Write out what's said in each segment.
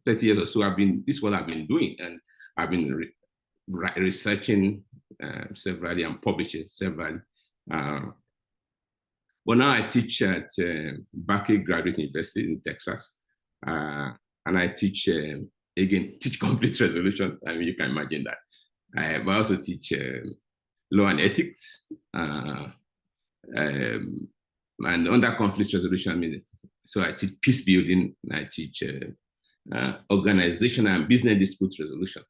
30 years or so, this is what I've been doing, and I've been researching severally and publishing severally. But now I teach at Berkeley Graduate University in Texas, and I teach, again, teach conflict resolution. I mean, you can imagine that. But I also teach law and ethics, and under conflict resolution, I mean, so I teach peace building, and I teach organizational and business dispute resolution.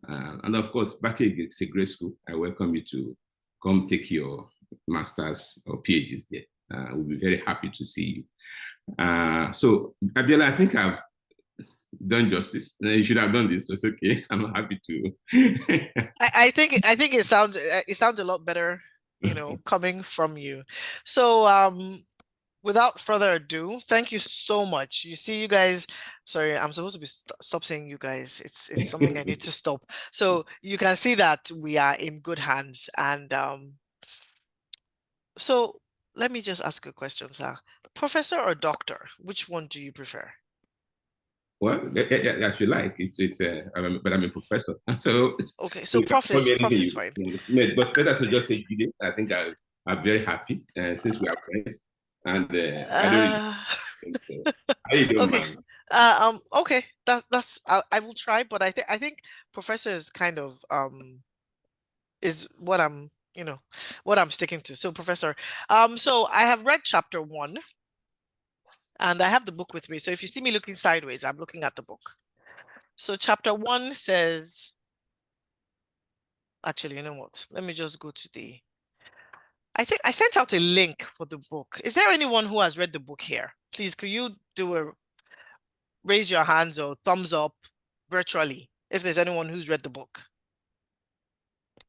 And of course, Berkeley is a great school. I welcome you to come take your master's or PhDs there. We'll be very happy to see you. So, Abiola, I think I've done justice. You should have done this. So it's okay. I'm happy to. I think it sounds a lot better, coming from you. So without further ado, thank you so much. You see, you guys, sorry, I'm supposed to stop saying you guys. It's something I need to stop. So you can see that we are in good hands. And so let me just ask a question, sir. Professor or doctor, which one do you prefer? Well, as you like. But I'm a professor. So okay, so prof is fine. But better to just say Jide. I think I'm very happy since we are friends. And I don't really I don't okay. mind. Okay, that's I will try, but I think professor is kind of is what I'm what I'm sticking to. So professor, so I have read chapter 1, and I have the book with me. So if you see me looking sideways, I'm looking at the book. So chapter 1 says, actually, you know what? Let me just go to the. I think I sent out a link for the book. Is there anyone who has read the book here? Please, could you raise your hands or thumbs up virtually if there's anyone who's read the book?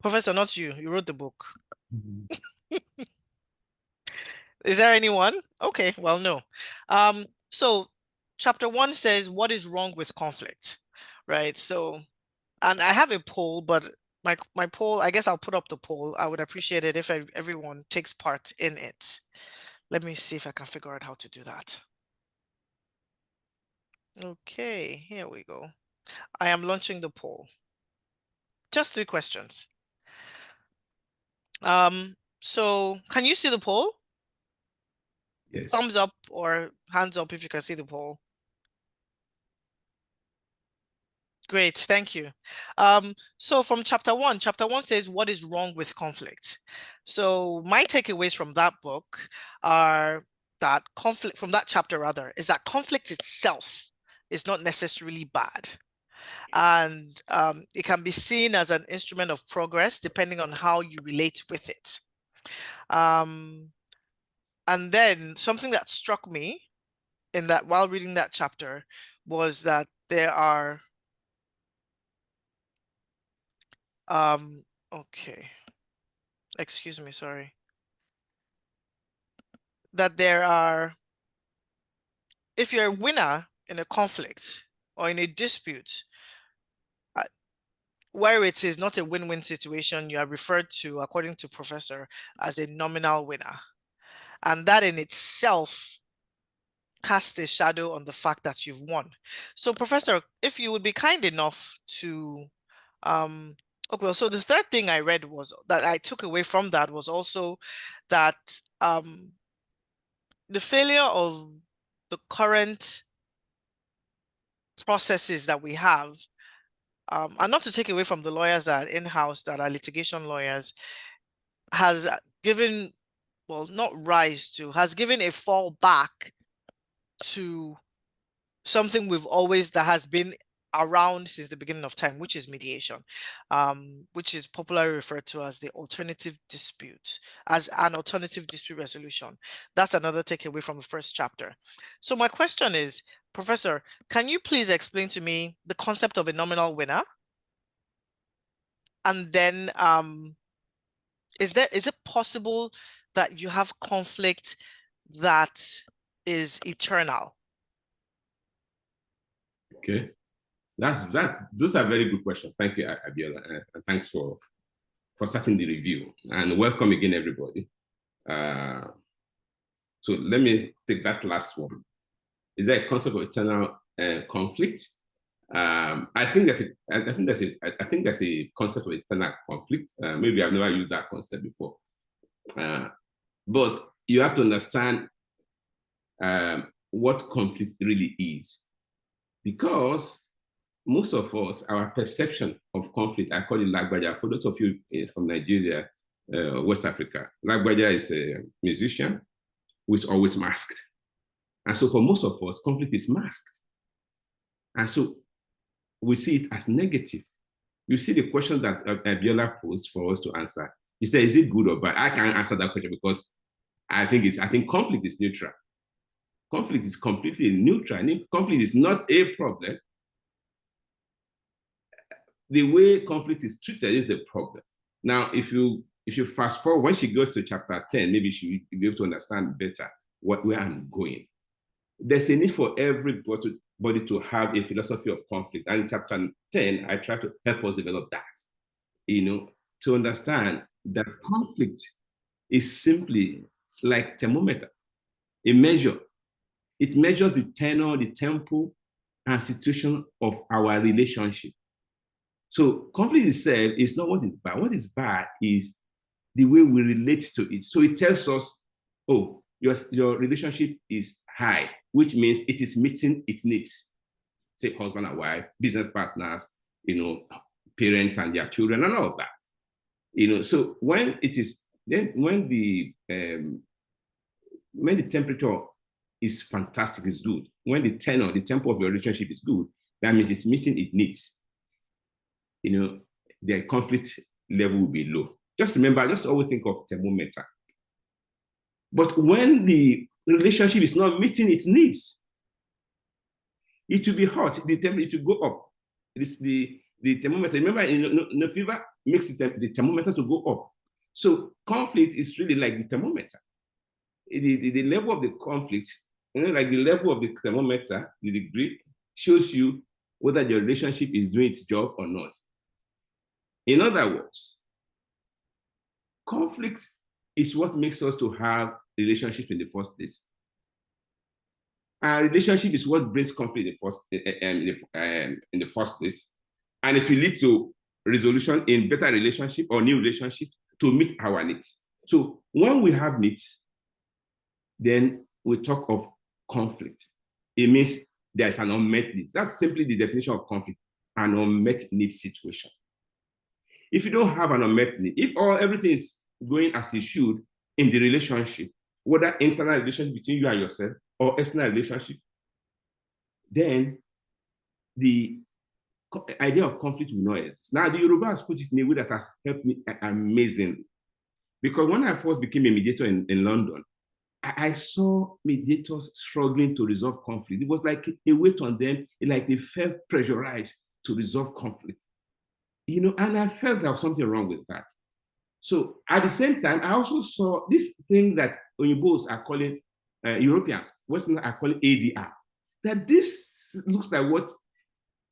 Professor, not you. You wrote the book. Is there anyone? Okay, well, no. So chapter 1 says, what is wrong with conflict? Right. So, and I have a poll, but my poll, I guess I'll put up the poll. I would appreciate it if everyone takes part in it. Let me see if I can figure out how to do that. Okay, here we go. I am launching the poll. Just 3 questions. So can you see the poll? Yes. Thumbs up or hands up if you can see the poll. Great, thank you. So from chapter 1 says, what is wrong with conflict? So my takeaways from that book are that conflict, from that chapter rather, is that conflict itself is not necessarily bad. And it can be seen as an instrument of progress depending on how you relate with it. And then something that struck me in that while reading that chapter was that there are okay, excuse me, sorry, that there are, if you're a winner in a conflict or in a dispute where it is not a win-win situation, you are referred to, according to professor, as a nominal winner. And that in itself casts a shadow on the fact that you've won. So professor, if you would be kind enough to okay, well, so the third thing I read was that I took away from that was also that the failure of the current processes that we have, and not to take away from the lawyers that are in-house, that are litigation lawyers, has given, well, not rise to, has given a fall back to something that has been around since the beginning of time, which is mediation, which is popularly referred to as the alternative dispute, as an alternative dispute resolution. That's another takeaway from the first chapter. So my question is, Professor, can you please explain to me the concept of a nominal winner? And then is it possible that you have conflict that is eternal? Okay. Those are very good questions. Thank you, Abiola, and thanks for starting the review, and welcome again, everybody. So let me take that last one. Is there a concept of eternal conflict? I think there's a concept of eternal conflict. Maybe I've never used that concept before, but you have to understand what conflict really is, because most of us, our perception of conflict, I call it Lagbaja. For those of you from Nigeria, West Africa, Lagbaja is a musician who is always masked. And so for most of us, conflict is masked. And so we see it as negative. You see the question that Abiola posed for us to answer. He said, is it good or bad? I can't answer that question because I think conflict is neutral. Conflict is completely neutral. Conflict is not a problem. The way conflict is treated is the problem. Now, if you fast forward, when she goes to chapter 10, maybe she will be able to understand better where I'm going. There's a need for everybody to have a philosophy of conflict. And in chapter 10, I try to help us develop that, to understand that conflict is simply like thermometer, a measure. It measures the tenor, the tempo, and situation of our relationship. So conflict itself is not what is bad. What is bad is the way we relate to it. So it tells us, oh, your relationship is high, which means it is meeting its needs. Say husband and wife, business partners, parents and their children, and all of that. So when it is then when the temperature is fantastic, is good. When the tenor, the tempo of your relationship is good, that means it's meeting its needs. The conflict level will be low. Just remember, just always think of thermometer. But when the relationship is not meeting its needs, it will be hot. The temperature will go up. It's the thermometer. Remember, no fever makes the thermometer to go up. So conflict is really like the thermometer. The level of the conflict, like the level of the thermometer, the degree, shows you whether your relationship is doing its job or not. In other words, conflict is what makes us to have relationships in the first place. Our relationship is what brings conflict in the first place, and it will lead to resolution in better relationship or new relationship to meet our needs. So when we have needs, then we talk of conflict. It means there's an unmet need. That's simply the definition of conflict, an unmet need situation. If you don't have an unmet need, if everything is going as it should in the relationship, whether internal relationship between you and yourself or external relationship, then the idea of conflict will not exist. Now, the Yoruba has put it in a way that has helped me amazingly. Because when I first became a mediator in London, I saw mediators struggling to resolve conflict. It was like a weight on them, like they felt pressurized to resolve conflict. And I felt there was something wrong with that. So at the same time, I also saw this thing that Oyinbos are calling, Europeans, Westerners are calling ADR, that this looks like what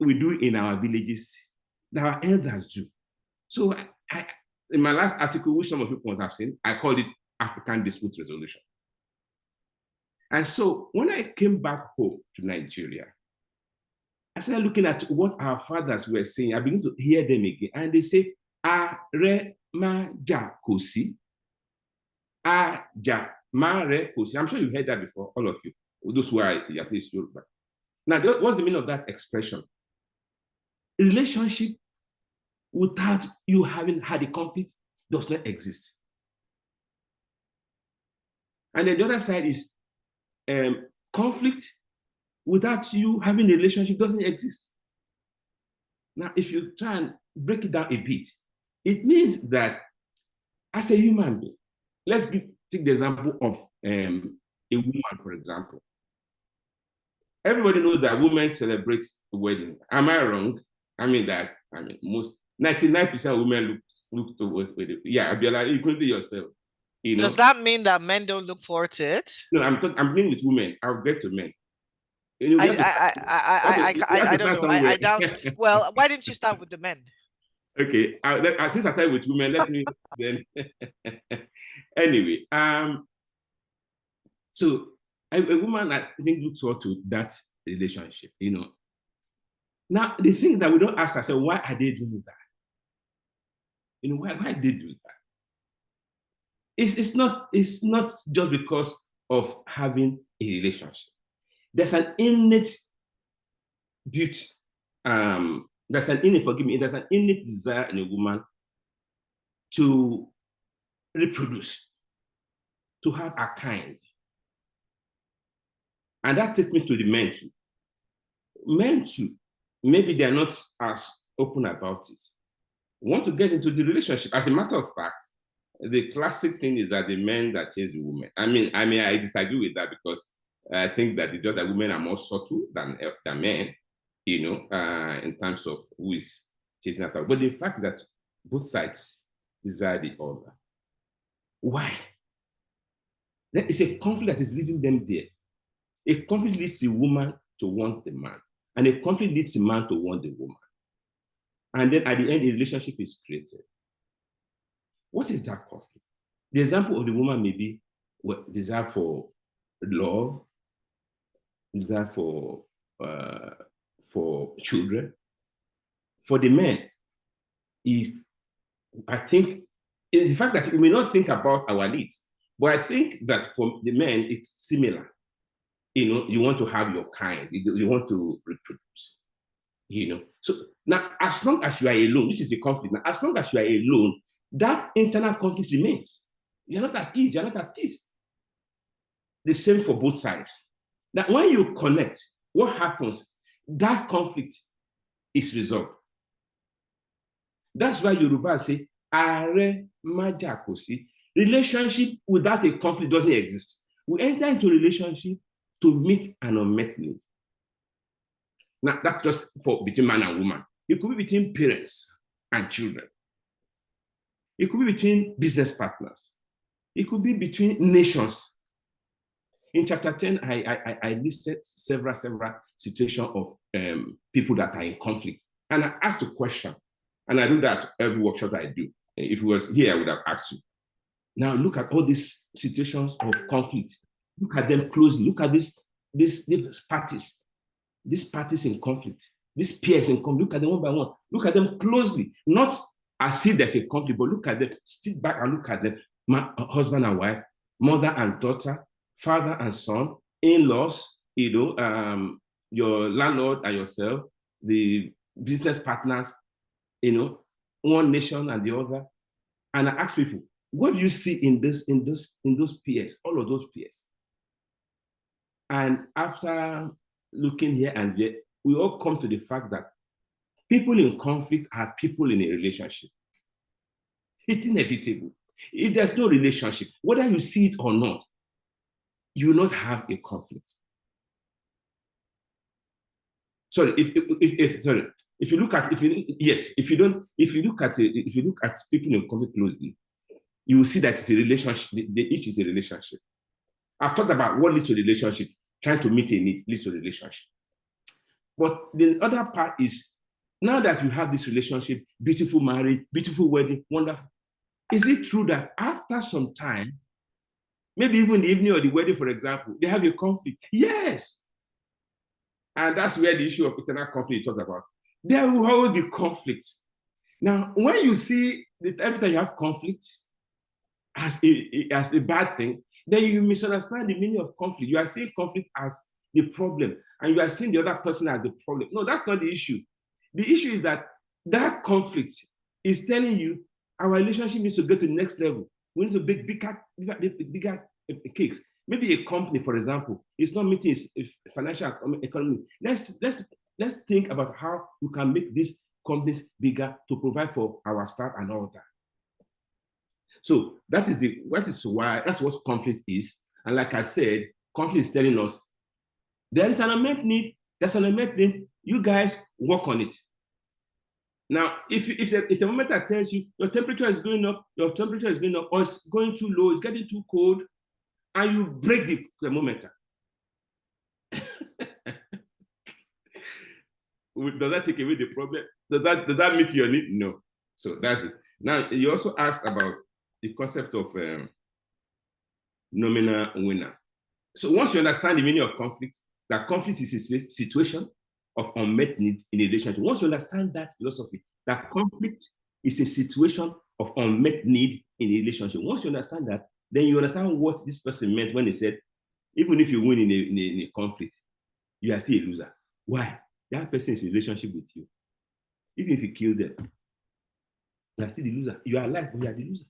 we do in our villages, that our elders do. So in my last article, which some of you must have seen, I called it African Dispute Resolution. And so when I came back home to Nigeria, I started looking at what our fathers were saying. I began to hear them again. And they say, Aremajakosi. Ajamarekosi. I'm sure you heard that before, all of you, those who are at least Yoruba. Now, what's the meaning of that expression? A relationship without you having had a conflict does not exist. And then the other side is conflict without you having a relationship doesn't exist. Now, if you try and break it down a bit, it means that as a human being, let's take the example of a woman, for example. Everybody knows that women celebrate the wedding. Am I wrong? Most 99% of women look to wedding. Yeah, Abiola, including yourself. Does that mean that men don't look forward to it? No, I'm being with women. I'll get to men. I don't know. I doubt. Well, why didn't you start with the men? Okay, since I started with women, let me then. Anyway, so a woman, I think, looks forward to that relationship. Now, the thing that we don't ask ourselves, why are they doing that? Why did they do that? It's not just because of having a relationship. There's an innate beauty. There's an innate desire in a woman to reproduce, to have a kind. And that takes me to the men too. Men too, maybe they're not as open about it, want to get into the relationship. As a matter of fact, the classic thing is that the men that chase the women. I disagree with that, because I think that it's just that women are more subtle than men, in terms of who is chasing after. But the fact that both sides desire the other. Why? It's a conflict that is leading them there. A conflict leads the woman to want the man, and a conflict leads the man to want the woman. And then at the end, a relationship is created. What is that conflict? The example of the woman may be desire for love, desire for children. For the men, I think the fact that we may not think about our needs, but I think that for the men, it's similar. You want to have your kind, you want to reproduce. So now, as long as you are alone, this is the conflict. Now, as long as you are alone, that internal conflict remains. You're not at ease, you're not at peace. The same for both sides. Now, when you connect, what happens? That conflict is resolved. That's why Yoruba say, Are majakosi. Relationship without a conflict doesn't exist. We enter into a relationship to meet an unmet need. Now, that's just between man and woman. It could be between parents and children. It could be between business partners. It could be between nations. In chapter 10, I listed several situations of people that are in conflict. And I asked a question, and I do that every workshop I do. If it was here, I would have asked you. Now look at all these situations of conflict. Look at them closely. Look at these parties. These parties in conflict. These peers in conflict. Look at them one by one. Look at them closely. Not as if there's a conflict, but look at them. Sit back and look at them. Husband and wife, mother and daughter, father and son, in-laws, your landlord and yourself, the business partners, one nation and the other. And I ask people, what do you see in those peers, all of those peers? And after looking here and there, we all come to the fact that people in conflict are people in a relationship. It's inevitable. If there's no relationship, whether you see it or not, you will not have a conflict. Sorry, if you look at people in conflict closely, you will see that it's a relationship. Each is a relationship. I've talked about what leads to relationship. Trying to meet a need leads to relationship. But the other part is, now that you have this relationship, beautiful marriage, beautiful wedding, wonderful, is it true that after some time, maybe even the evening of the wedding, for example, they have a conflict? Yes. And that's where the issue of eternal conflict you talked about. There will always be conflict. Now, when you see that every time you have conflict as a bad thing, then you misunderstand the meaning of conflict. You are seeing conflict as the problem, and you are seeing the other person as the problem. No, that's not the issue. The issue is that conflict is telling you our relationship needs to go to the next level. We need to make bigger cakes. Maybe a company, for example, is not meeting its financial economy. Let's think about how we can make these companies bigger to provide for our staff and all that. So that's what conflict is. And like I said, conflict is telling us there is an unmet need. There's an unmet need. You guys work on it. Now, if the thermometer tells you your temperature is going up, or it's going too low, it's getting too cold, and you break the thermometer, does that take away the problem? Does that meet your need? No. So that's it. Now, you also asked about the concept of nominal winner. So once you understand the meaning of conflict, that conflict is a situation, of unmet needs in a relationship. Once you understand that philosophy, that conflict is a situation of unmet need in a relationship. Once you understand that, then you understand what this person meant when he said, even if you win in a conflict, you are still a loser. Why? That person is in a relationship with you. Even if you kill them, you are still the loser. You are alive, but you are the loser.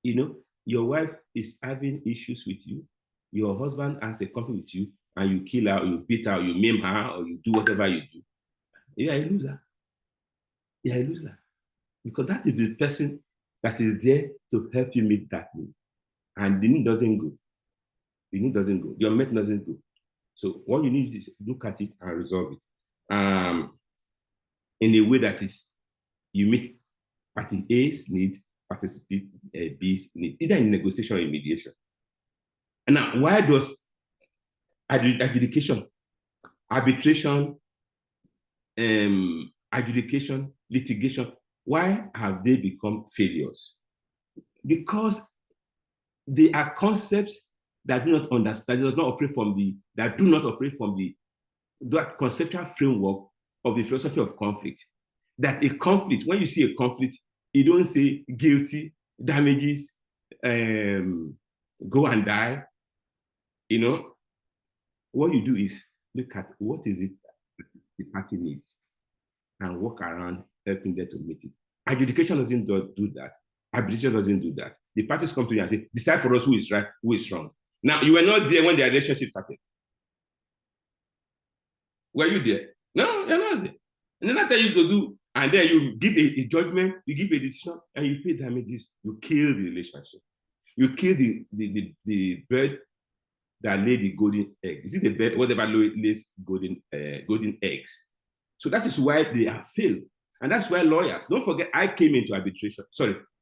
You know, your wife is having issues with you. Your husband has a conflict with you, and you kill her, or you beat her, or you maim her, or you do whatever you do. You are a loser. You are a loser. Because that is the person that is there to help you meet that need. And the need doesn't go. The need doesn't go. Your mate doesn't go. So what you need is look at it and resolve it. In a way that is, you meet party A's need, party B's need, either in negotiation or in mediation. And now, why does adjudication, arbitration, adjudication, litigation, why have they become failures? Because they are concepts that do not understand, that does not operate from the, that do not operate from that conceptual framework of the philosophy of conflict. That a conflict, when you see a conflict, you don't say guilty, damages, go and die. You know, what you do is look at what is it that the party needs and work around helping them to meet it. Adjudication doesn't do that. Arbitration doesn't do that. The parties come to you and say, decide for us who is right, who is wrong. Now, you were not there when the relationship started. Were you there? No, you're not there. And then I tell you to do, and then you give a judgment, you give a decision, and you pay damages. You kill the relationship. You kill the bird that laid the golden egg. Is it the bird, whatever lays golden eggs? So that is why they have failed. And that's why lawyers, don't forget, I came into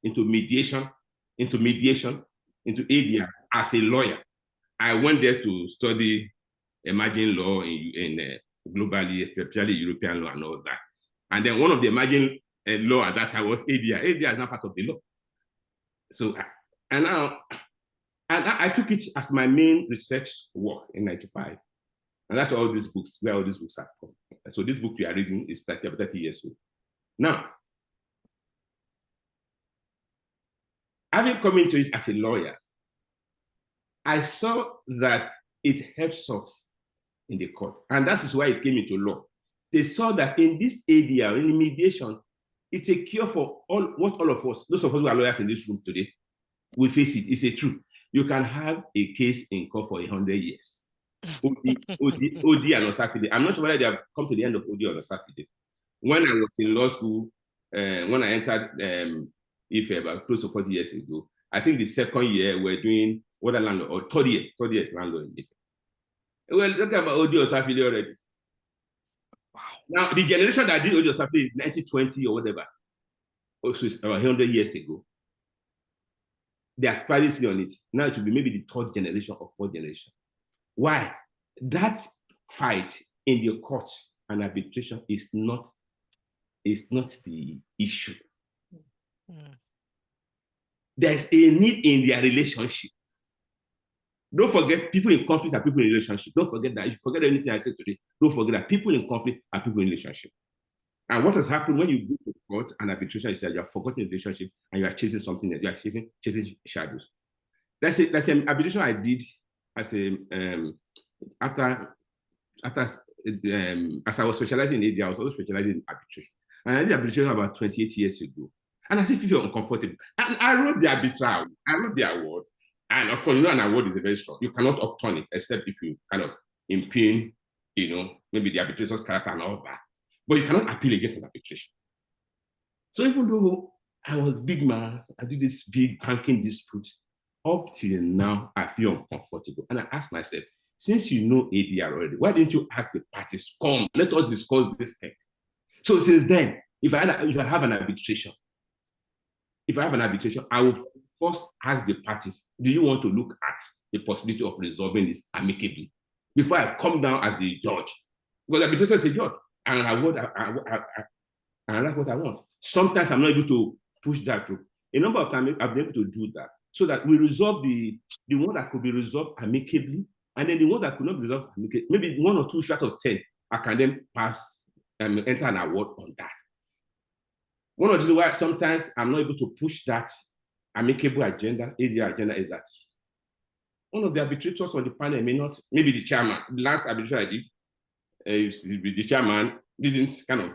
into mediation, into ADR as a lawyer. I went there to study emerging law in globally, especially European law and all that. And then one of the emerging law at that time was ADR. ADR is not part of the law. So, I took it as my main research work in '95. And that's where all these books have come. So this book we are reading is 30 years old. Now, having come into it as a lawyer, I saw that it helps us in the court. And that is why it came into law. They saw that in this ADR, in mediation, it's a cure for all of us, those of us who are lawyers in this room today, we face it. It's a truth. You can have a case in court for 100 years. OD and Osafide. I'm not sure whether they have come to the end of OD or Osafide. When I was in law school, when I entered Ife about close to 40 years ago, I think the second year we're doing water landlord, or third year landlord in Ife. We're talking about OD or Osafide already. Wow. Now, the generation that did OD or Osafide in 1920 or whatever, also about 100 years ago, they are privacy on it. Now it will be maybe the third generation or fourth generation. Why? That fight in the court and arbitration is not the issue. Mm. There's a need in their relationship. Don't forget, people in conflict are people in relationship. Don't forget that. If you forget anything I said today, don't forget that people in conflict are people in relationship. And what has happened when you go to court and arbitration is that you have forgotten the relationship and you are chasing something else. You are chasing shadows. That's an arbitration I did as as I was specializing in AD, I was also specializing in arbitration. And I did arbitration about 28 years ago. And as if you feel uncomfortable. And I wrote the arbitral, I wrote the award. And of course, an award is a very short. You cannot upturn it except if you kind of impugn, maybe the arbitrator's character and all that. But you cannot appeal against an arbitration. So even though I was big man, I did this big banking dispute, up till now, I feel uncomfortable. And I ask myself, since you know ADR already, why didn't you ask the parties, come, let us discuss this thing? So since then, if I have an arbitration, I will first ask the parties, do you want to look at the possibility of resolving this amicably before I come down as the judge? Because the arbitrator is a judge, and I like what I want. Sometimes I'm not able to push that through. A number of times I've been able to do that so that we resolve the one that could be resolved amicably, and then the one that could not be resolved amicably, maybe 1 or 2 short of 10 I can then enter an award on that. One of the reasons why sometimes I'm not able to push that amicable agenda, ADR agenda, is that one of the arbitrators on the panel may not, maybe the chairman, the last arbitration I did, the chairman didn't kind of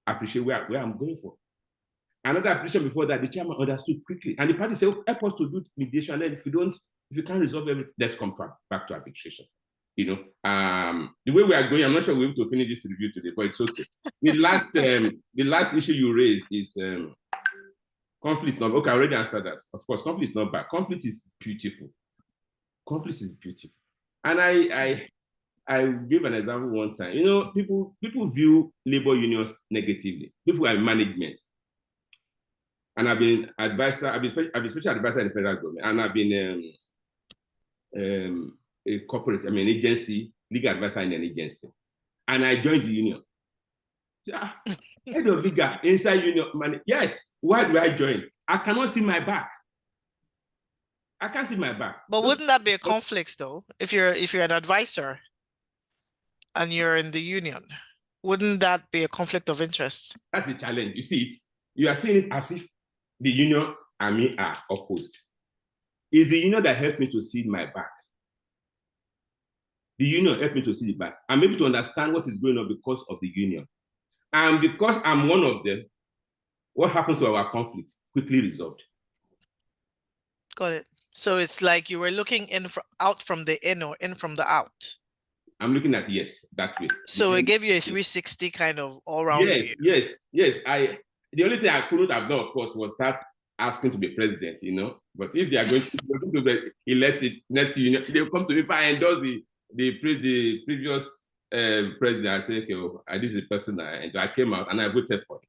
appreciate where I'm going for. Another application before that, the chairman understood quickly, and the party said, oh, help us to do mediation. And then if you can't resolve everything, let's come back to arbitration. You know, the way we are going, I'm not sure we're able to finish this review today, but it's okay. The last issue you raised is conflict is not, okay, I already answered that. Of course, conflict is not bad. Conflict is beautiful. Conflict is beautiful. And I gave an example one time. You know, people view labor unions negatively. People are in management. And I've been special advisor in the federal government, and I've been a corporate, agency, legal advisor in an agency. And I joined the union. Head of legal inside union, yes, why do I join? I cannot see my back. I can't see my back. But wouldn't that be a conflict though? If you're an advisor and you're in the union, wouldn't that be a conflict of interest? That's the challenge. You see it. You are seeing it as if the union and me are opposed. It's the union that helped me to see my back. The union helped me to see the back. I'm able to understand what is going on because of the union. And because I'm one of them, what happens to our conflict quickly resolved. Got it. So it's like you were looking out from the in or in from the out. I'm looking at, yes, that way. So it gave you a 360 kind of all-round view. Yes. The only thing I couldn't have done, of course, was start asking to be president, you know. But if they are going to be elected next union, they'll come to me if I endorse the previous president. I say, okay, well, this is the person I came out and I voted for.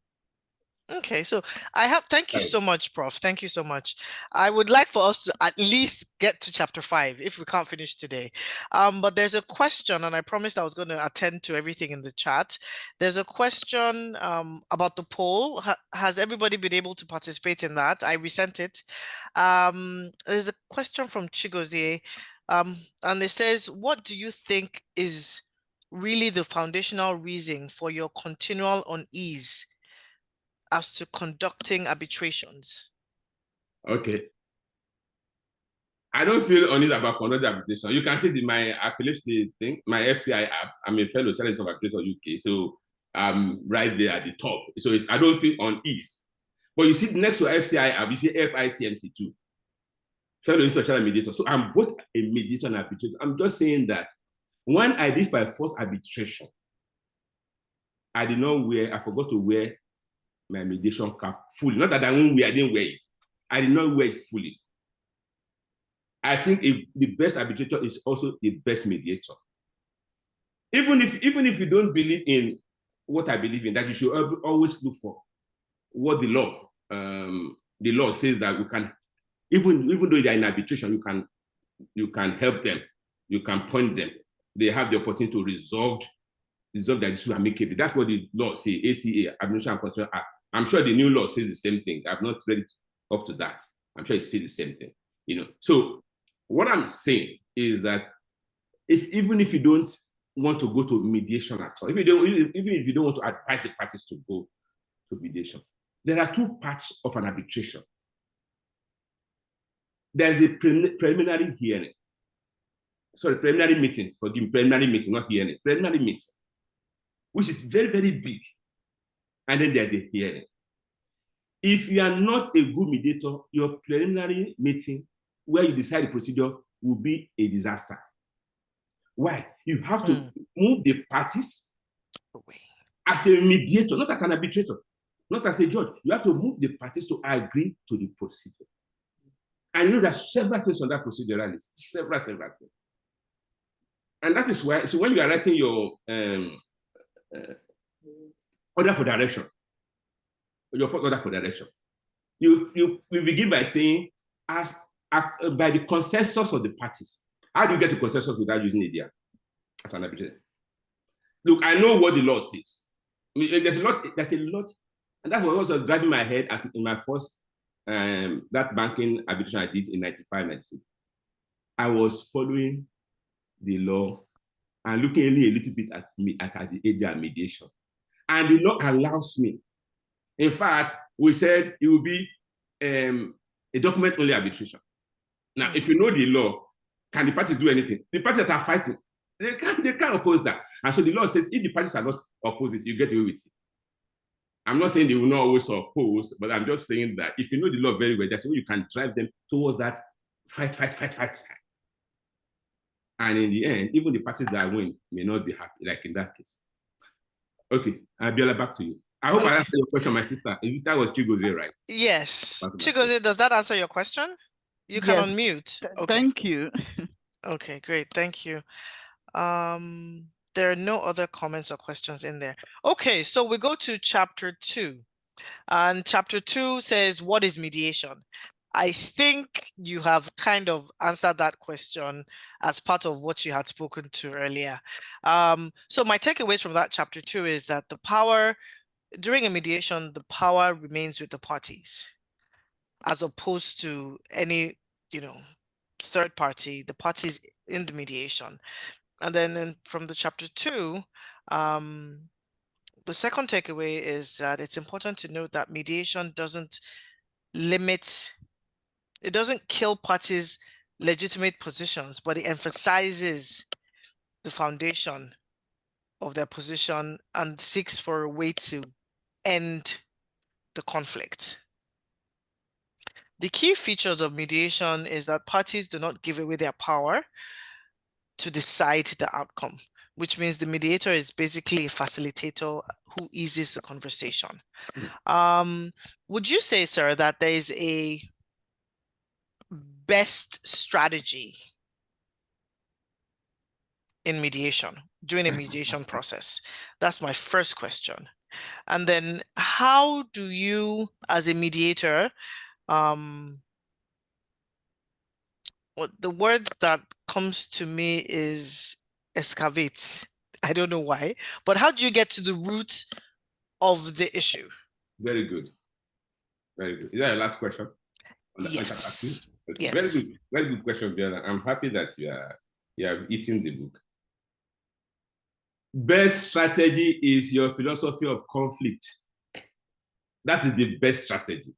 Okay, so thank you so much, Prof. Thank you so much. I would like for us to at least get to chapter 5 if we can't finish today. But there's a question, and I promised I was going to attend to everything in the chat. There's a question about the poll. Has everybody been able to participate in that? I resent it. There's a question from Chigozie, and it says, what do you think is really the foundational reason for your continual unease as to conducting arbitrations? Okay. I don't feel uneasy about conducting arbitration. You can see my appellation thing, my FCI app. I'm a fellow challenge of arbitration UK, so I'm right there at the top. So I don't feel unease. But you see next to FCI app, you see FICMC2, fellow institutional mediator. So I'm both a mediator and arbitrator. I'm just saying that when I did my first arbitration, I forgot to wear my mediation cap fully. Not that I didn't wear it. I did not wear it fully. I think the best arbitrator is also the best mediator. Even if you don't believe in what I believe in, that you should always look for what the law says that we can, even though they're in arbitration, you can help them, you can point them. They have the opportunity to resolve that issue amicably. That's what the law says, ACA, Arbitration and Conciliation Act. I'm sure the new law says the same thing. I've not read it up to that. I'm sure it says the same thing. You know. So what I'm saying is that even if you don't want to go to mediation at all, even if you don't want to advise the parties to go to mediation, there are two parts of an arbitration. There's a preliminary hearing. Sorry, preliminary meeting. Forgive me, preliminary meeting, not hearing. Preliminary meeting, which is very, very big. And then there's a hearing. If you are not a good mediator, your preliminary meeting where you decide the procedure will be a disaster. Why? You have to move the parties away as a mediator, not as an arbitrator, not as a judge. You have to move the parties to agree to the procedure. I know there's several things on that procedural list, several things. And that is why, so when you are writing your order for direction, your first order for direction, you begin by saying, by the consensus of the parties. How do you get to consensus without using ADR as an arbitrator? Look, I know what the law says. I mean, there's a lot, and that was also driving my head as in my first that banking arbitration I did in 95, 96. I was following the law and looking only a little bit at me at the area of mediation. And the law allows me. In fact, we said it will be a document-only arbitration. Now, if you know the law, can the parties do anything? The parties that are fighting, they can't oppose that. And so the law says if the parties are not opposing, you get away with it. I'm not saying they will not always oppose, but I'm just saying that if you know the law very well, that's when you can drive them towards that fight. And in the end, even the parties that win may not be happy, like in that case. Okay, Abiola, back to you. I hope I answered your question, my sister. Your sister was Chigozie, right? Yes. Chigozie, does that answer your question? You can unmute. Okay. Thank you. Okay, great. Thank you. There are no other comments or questions in there. Okay, so we go to chapter 2. And chapter 2 says, what is mediation? I think you have kind of answered that question as part of what you had spoken to earlier. So my takeaways from that chapter 2 is that the power, during a mediation, the power remains with the parties, as opposed to any, third party, the parties in the mediation. And then from the chapter 2, the second takeaway is that it's important to note that mediation doesn't kill parties' legitimate positions, but it emphasizes the foundation of their position and seeks for a way to end the conflict. The key features of mediation is that parties do not give away their power to decide the outcome, which means the mediator is basically a facilitator who eases the conversation. Would you say, sir, that there is a best strategy in mediation, during a mediation process? That's my first question. And then how do you, as a mediator, the word that comes to me is excavate. I don't know why, but how do you get to the root of the issue? Very good. Very good. Is that your last question? Yes. Okay. Yes. Very good question, Viola. I'm happy that you have eaten the book. Best strategy is your philosophy of conflict. That is the best strategy.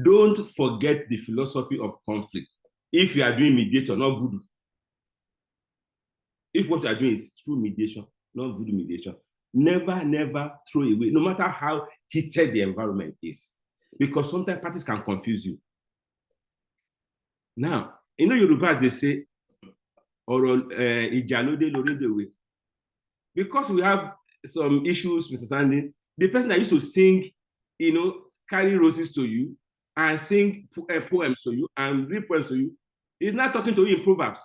Don't forget the philosophy of conflict. If you are doing mediation, not voodoo. If what you are doing is true mediation, not voodoo mediation, never throw away, no matter how heated the environment is. Because sometimes parties can confuse you. Now, Yorubas, they say, because we have some issues, misunderstanding, the person that used to sing, carry roses to you and sing poems to you and read poems to you, is not talking to you in Proverbs.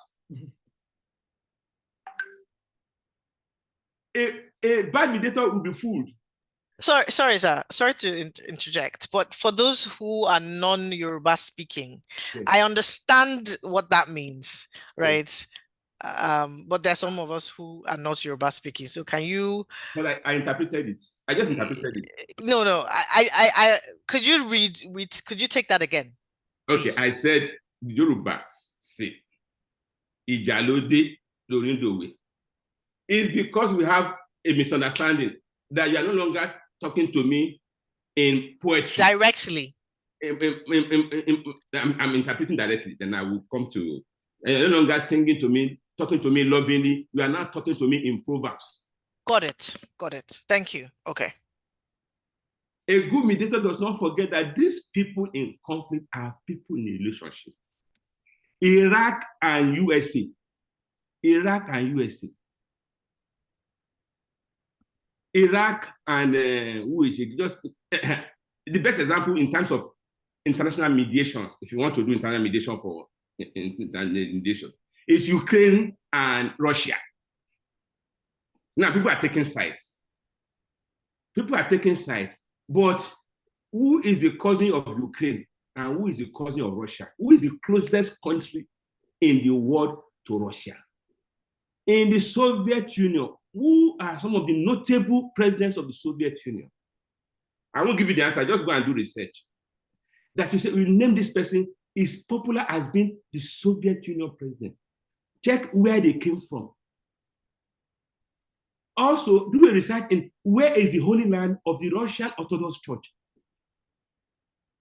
A bad mediator will be fooled. Sorry, sir. Sorry to interject, but for those who are non-Yoruba speaking, yes, I understand what that means, right? Yes. But there are some of us who are not Yoruba speaking. So can you? Well, I interpreted it. I just interpreted it. No. I could you read? Could you take that again? Okay, please? I said Yorubas say Ijalode Lorindowe. It's because we have a misunderstanding that you are no longer talking to me in poetry. Directly. I'm interpreting directly, then I will come to, you're no longer singing to me, talking to me lovingly. You are now talking to me in Proverbs. Got it. Thank you. Okay. A good mediator does not forget that these people in conflict are people in a relationship. Iraq and USA. Iraq and just the best example in terms of international mediations, if you want to do international mediation for mediation, is Ukraine and Russia. Now, people are taking sides. But who is the cousin of Ukraine and who is the cousin of Russia? Who is the closest country in the world to Russia? In the Soviet Union, who are some of the notable presidents of the Soviet Union? I won't give you the answer, just go and do research. That you say, we name this person, is popular as being the Soviet Union president. Check where they came from. Also do a research in where is the Holy Land of the Russian Orthodox Church.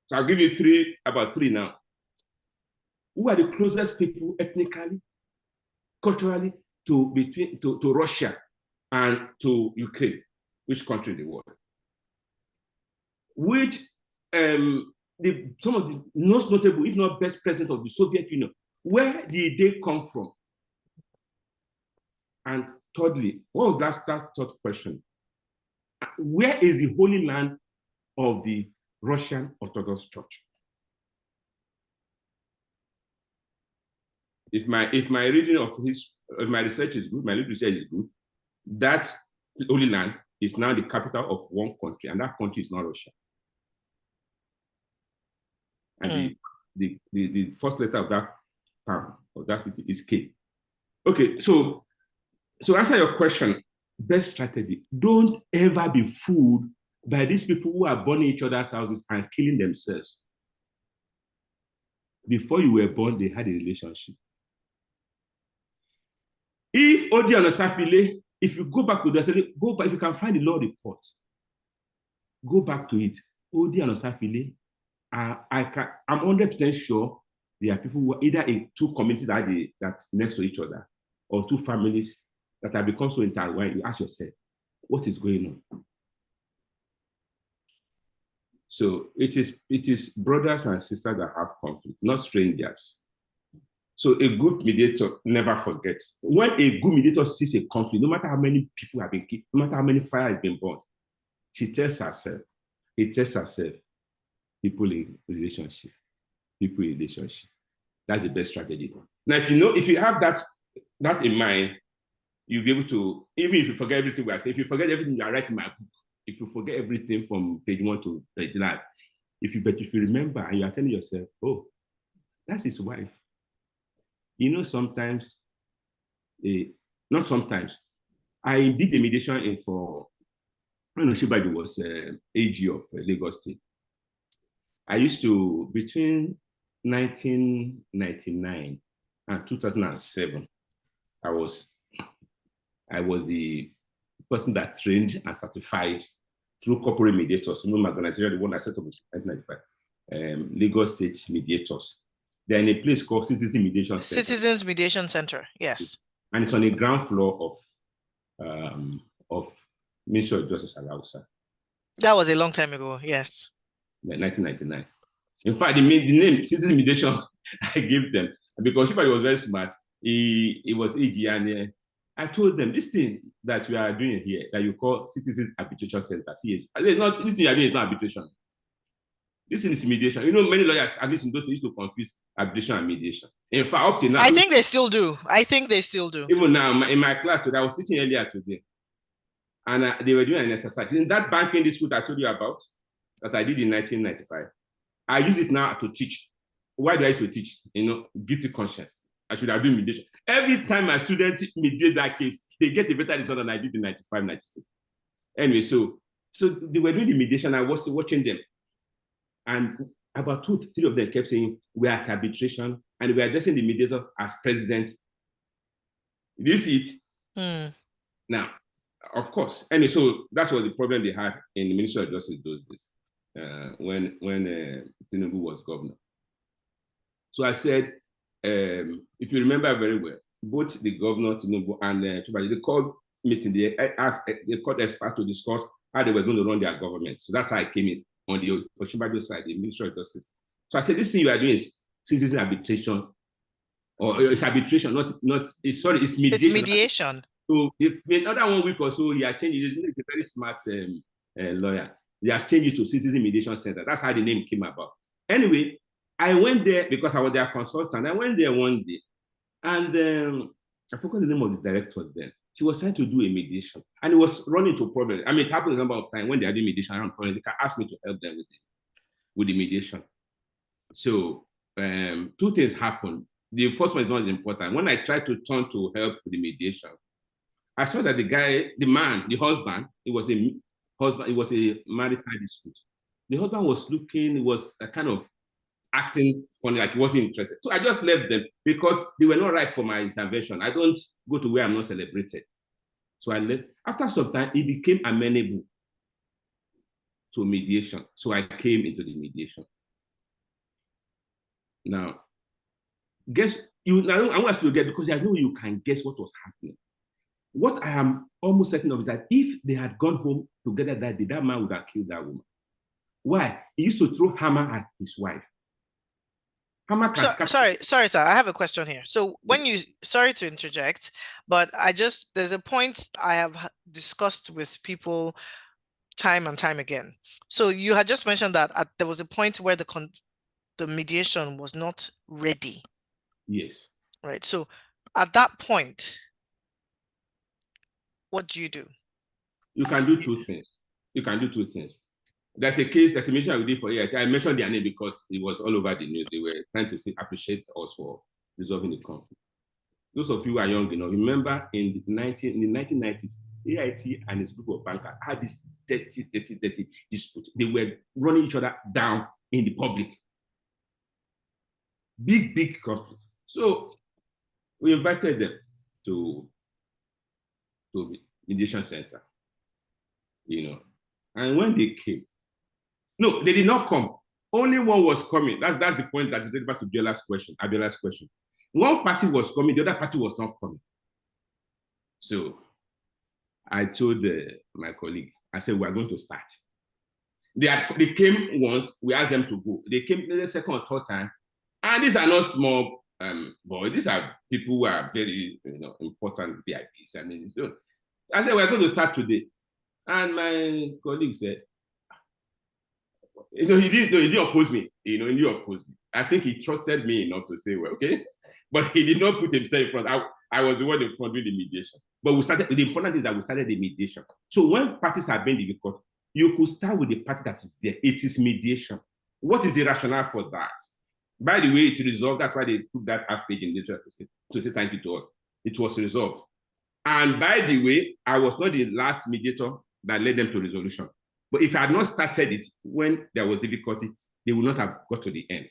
So I'll give you about three now. Who are the closest people ethnically, culturally to Russia and to Ukraine? Which country in the world? Which some of the most notable, if not best president of the Soviet Union, where did they come from? And thirdly, what was that third question? Where is the Holy Land of the Russian Orthodox Church? If my reading of my research is good, my literature is good, that Holy Land is now the capital of one country, and that country is not Russia. And the first letter of that town, of that city, is K. Okay, so answer your question, best strategy. Don't ever be fooled by these people who are burning each other's houses and killing themselves. Before you were born, they had a relationship. If Odi and Osafile, if you go back to the, go back, if you can find the law report, go back to it. Odi and Osafile, I'm 100% sure there are people who are either two communities that next to each other, or two families that have become so intertwined. You ask yourself, what is going on? So it is brothers and sisters that have conflict, not strangers. So a good mediator never forgets. When a good mediator sees a conflict, no matter how many people have been killed, no matter how many fires have been burned, he tells herself, people in relationship. That's the best strategy. Now, if you have that in mind, you'll be able to, even if you forget everything we are saying, if you forget everything you are writing in my book, if you forget everything from page 1 to page 9, if you remember and you are telling yourself, oh, that's his wife. Sometimes, not sometimes, I did a mediation for, Shibadi was AG of Lagos State. I used to, between 1999 and 2007, I was the person that trained and certified through corporate mediators. My organization, the one I set up in 1995, Lagos State mediators. They're in a place called Citizen Mediation Center. Citizens Mediation Center, yes. And it's on the ground floor of Ministry of Justice Alausa. That was a long time ago, yes. 1999. In fact, the name Citizen Mediation I gave them because Shibari was very smart. He was AG, and I told them this thing that we are doing here that you call Citizen Arbitration Center. Yes, this thing you are doing is not arbitration. This is mediation. Many lawyers, at least in those days, used to confuse arbitration and mediation. In fact, up to now, I think they still do. Even now, in my class today, I was teaching earlier today, and they were doing an exercise. In that banking dispute I told you about, that I did in 1995, I use it now to teach. Why do I used to teach? Guilty conscience. I should have done mediation. Every time my students mediate that case, they get a better result than I did in 95, 96. Anyway, so they were doing the mediation. I was watching them. And about 2 to 3 of them kept saying, we are at arbitration, and we are addressing the mediator as president. Did you see it? Now, of course. Anyway, so that was the problem they had in the Ministry of Justice those days, when Tinubu was governor. So I said, if you remember very well, both the governor, Tinubu, and they called meeting, they called experts to discuss how they were going to run their government. So that's how I came in. On the Oshimbajo side, the Ministry of Justice. So I said, this thing you are doing is citizen arbitration, or it's arbitration, it's mediation. It's mediation. So if in another 1 week or so, he has changed it. He's a very smart lawyer. He has changed it to Citizen Mediation Center. That's how the name came about. Anyway, I went there because I was their consultant. I went there one day, and I forgot the name of the director then. She was trying to do a mediation, and it was running into problems. I mean, it happens a number of times when they are doing mediation around problems. They can ask me to help them with the mediation. So 2 things happened. The first one is not as important. When I tried to turn to help with the mediation, I saw that the husband, it was a marital dispute. The husband was looking, he was kind of acting funny, like he wasn't interested. So I just left them because they were not right for my intervention. I don't go to where I'm not celebrated. So I left. After some time, it became amenable to mediation. So I came into the mediation. Now, guess you. Now I want us to get, because I know you can guess what was happening. What I am almost certain of is that if they had gone home together that day, that man would have killed that woman. Why? He used to throw hammer at his wife. Hammer can sorry, sir. I have a question here. So when you, sorry to interject, but there's a point I have discussed with people time and time again. So you had just mentioned that there was a point where the mediation was not ready. Yes. Right. So at that point, what do? You can do two things. You can do two things. There's a mission I did for you. I mentioned their name because it was all over the news. They were trying to appreciate us for resolving the conflict. Those of you who are young, remember in the 1990s, AIT and its group of bankers had this dirty dispute. They were running each other down in the public. Big conflict. So we invited them to the mediation center, and when they came, no, they did not come. Only one was coming. That's the point that's relevant to Abiola's question. One party was coming, the other party was not coming. So I told my colleague, I said, we're going to start. They came once, we asked them to go. They came the second or third time, and these are not small boys. These are people who are very important VIPs. I mean, so I said, we're going to start today. And my colleague said, he didn't oppose me. He didn't oppose me. I think he trusted me enough to say, well, okay. But he did not put himself in front. I was the one in front doing the mediation. But the important is that we started the mediation. So when parties are being difficult, you could start with the party that is there. It is mediation. What is the rationale for that? By the way, it resolved. That's why they took that half page in literature to say thank you to us. It was resolved. And by the way, I was not the last mediator that led them to resolution. But if I had not started it when there was difficulty, they would not have got to the end.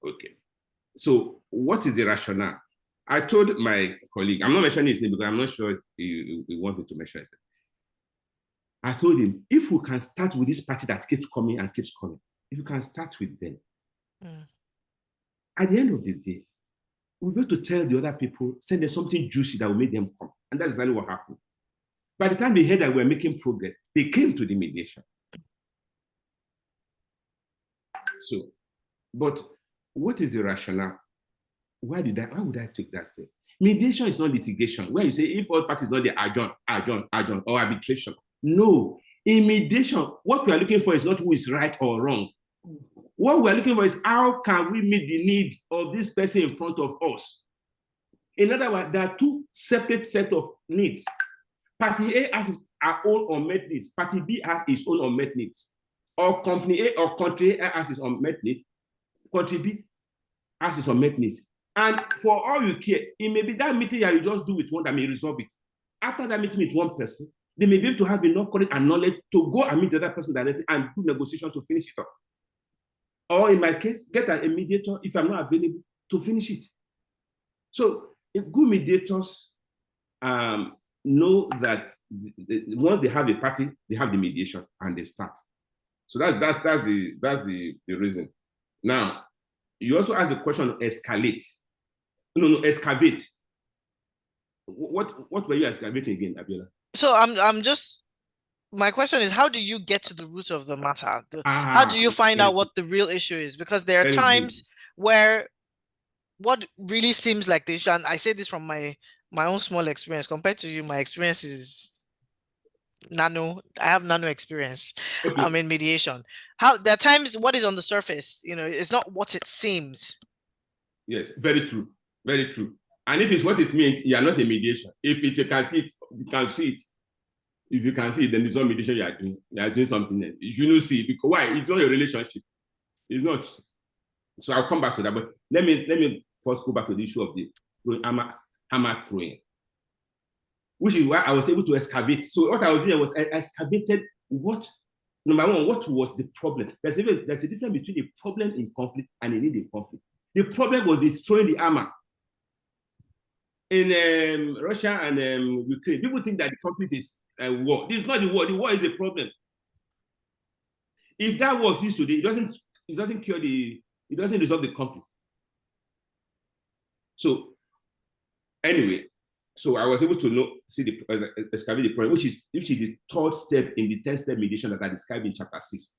Okay. So what is the rationale? I told my colleague, I'm not mentioning his name because I'm not sure he wants me to mention his name. I told him, if we can start with this party that keeps coming and keeps coming, if you can start with them, at the end of the day, we'll be able to tell the other people, send them something juicy that will make them come. And that's exactly what happened. By the time they heard that we were making progress, they came to the mediation. So, but what is the rationale? Why would I take that step? Mediation is not litigation, where you say if all parties not there, adjourn, or arbitration. No, in mediation, what we are looking for is not who is right or wrong. What we are looking for is how can we meet the need of this person in front of us. In other words, there are two separate sets of needs. Party A has our own unmet needs. Party B has its own unmet needs. Or company A or country A has its unmet needs. Country B has its unmet needs. And for all you care, it may be that meeting that you just do with one that may resolve it. After that meeting with one person, they may be able to have enough courage and knowledge to go and meet the other person directly and do negotiation to finish it up. Or in my case, get a mediator if I'm not available to finish it. So good mediators know that once they have a party, they have the mediation and they start. So that's the reason. Now, you also asked the question of escalate. No, excavate. What were you excavating again, Abiola? So I'm just, my question is, how do you get to the root of the matter? How do you find out what the real issue is? Because there are times where what really seems like the issue, and I say this from my own small experience, compared to you, my experience is nano. I have nano experience. Okay. I'm in mediation. There are times what is on the surface, it's not what it seems. Yes, very true. Very true. And if it's what it means, you are not a mediation. If you can see it, you can see it. If you can see it, then it's not mediation you are doing. You are doing something else. You don't see it because why? It's not your relationship. It's not. So I'll come back to that. But let me first go back to the issue of the hammer throwing, which is why I was able to excavate. So what I was doing was I excavated number one, what was the problem? There's a difference between a problem in conflict and a need in conflict. The problem was destroying the hammer. in Russia and Ukraine, people think that the conflict is war. This is not the war. The war is the problem. If that war ceases today, it doesn't cure it doesn't resolve the conflict. So anyway, so I was able to excavate the problem, which is the third step in the 10-step mediation that I described in chapter 6.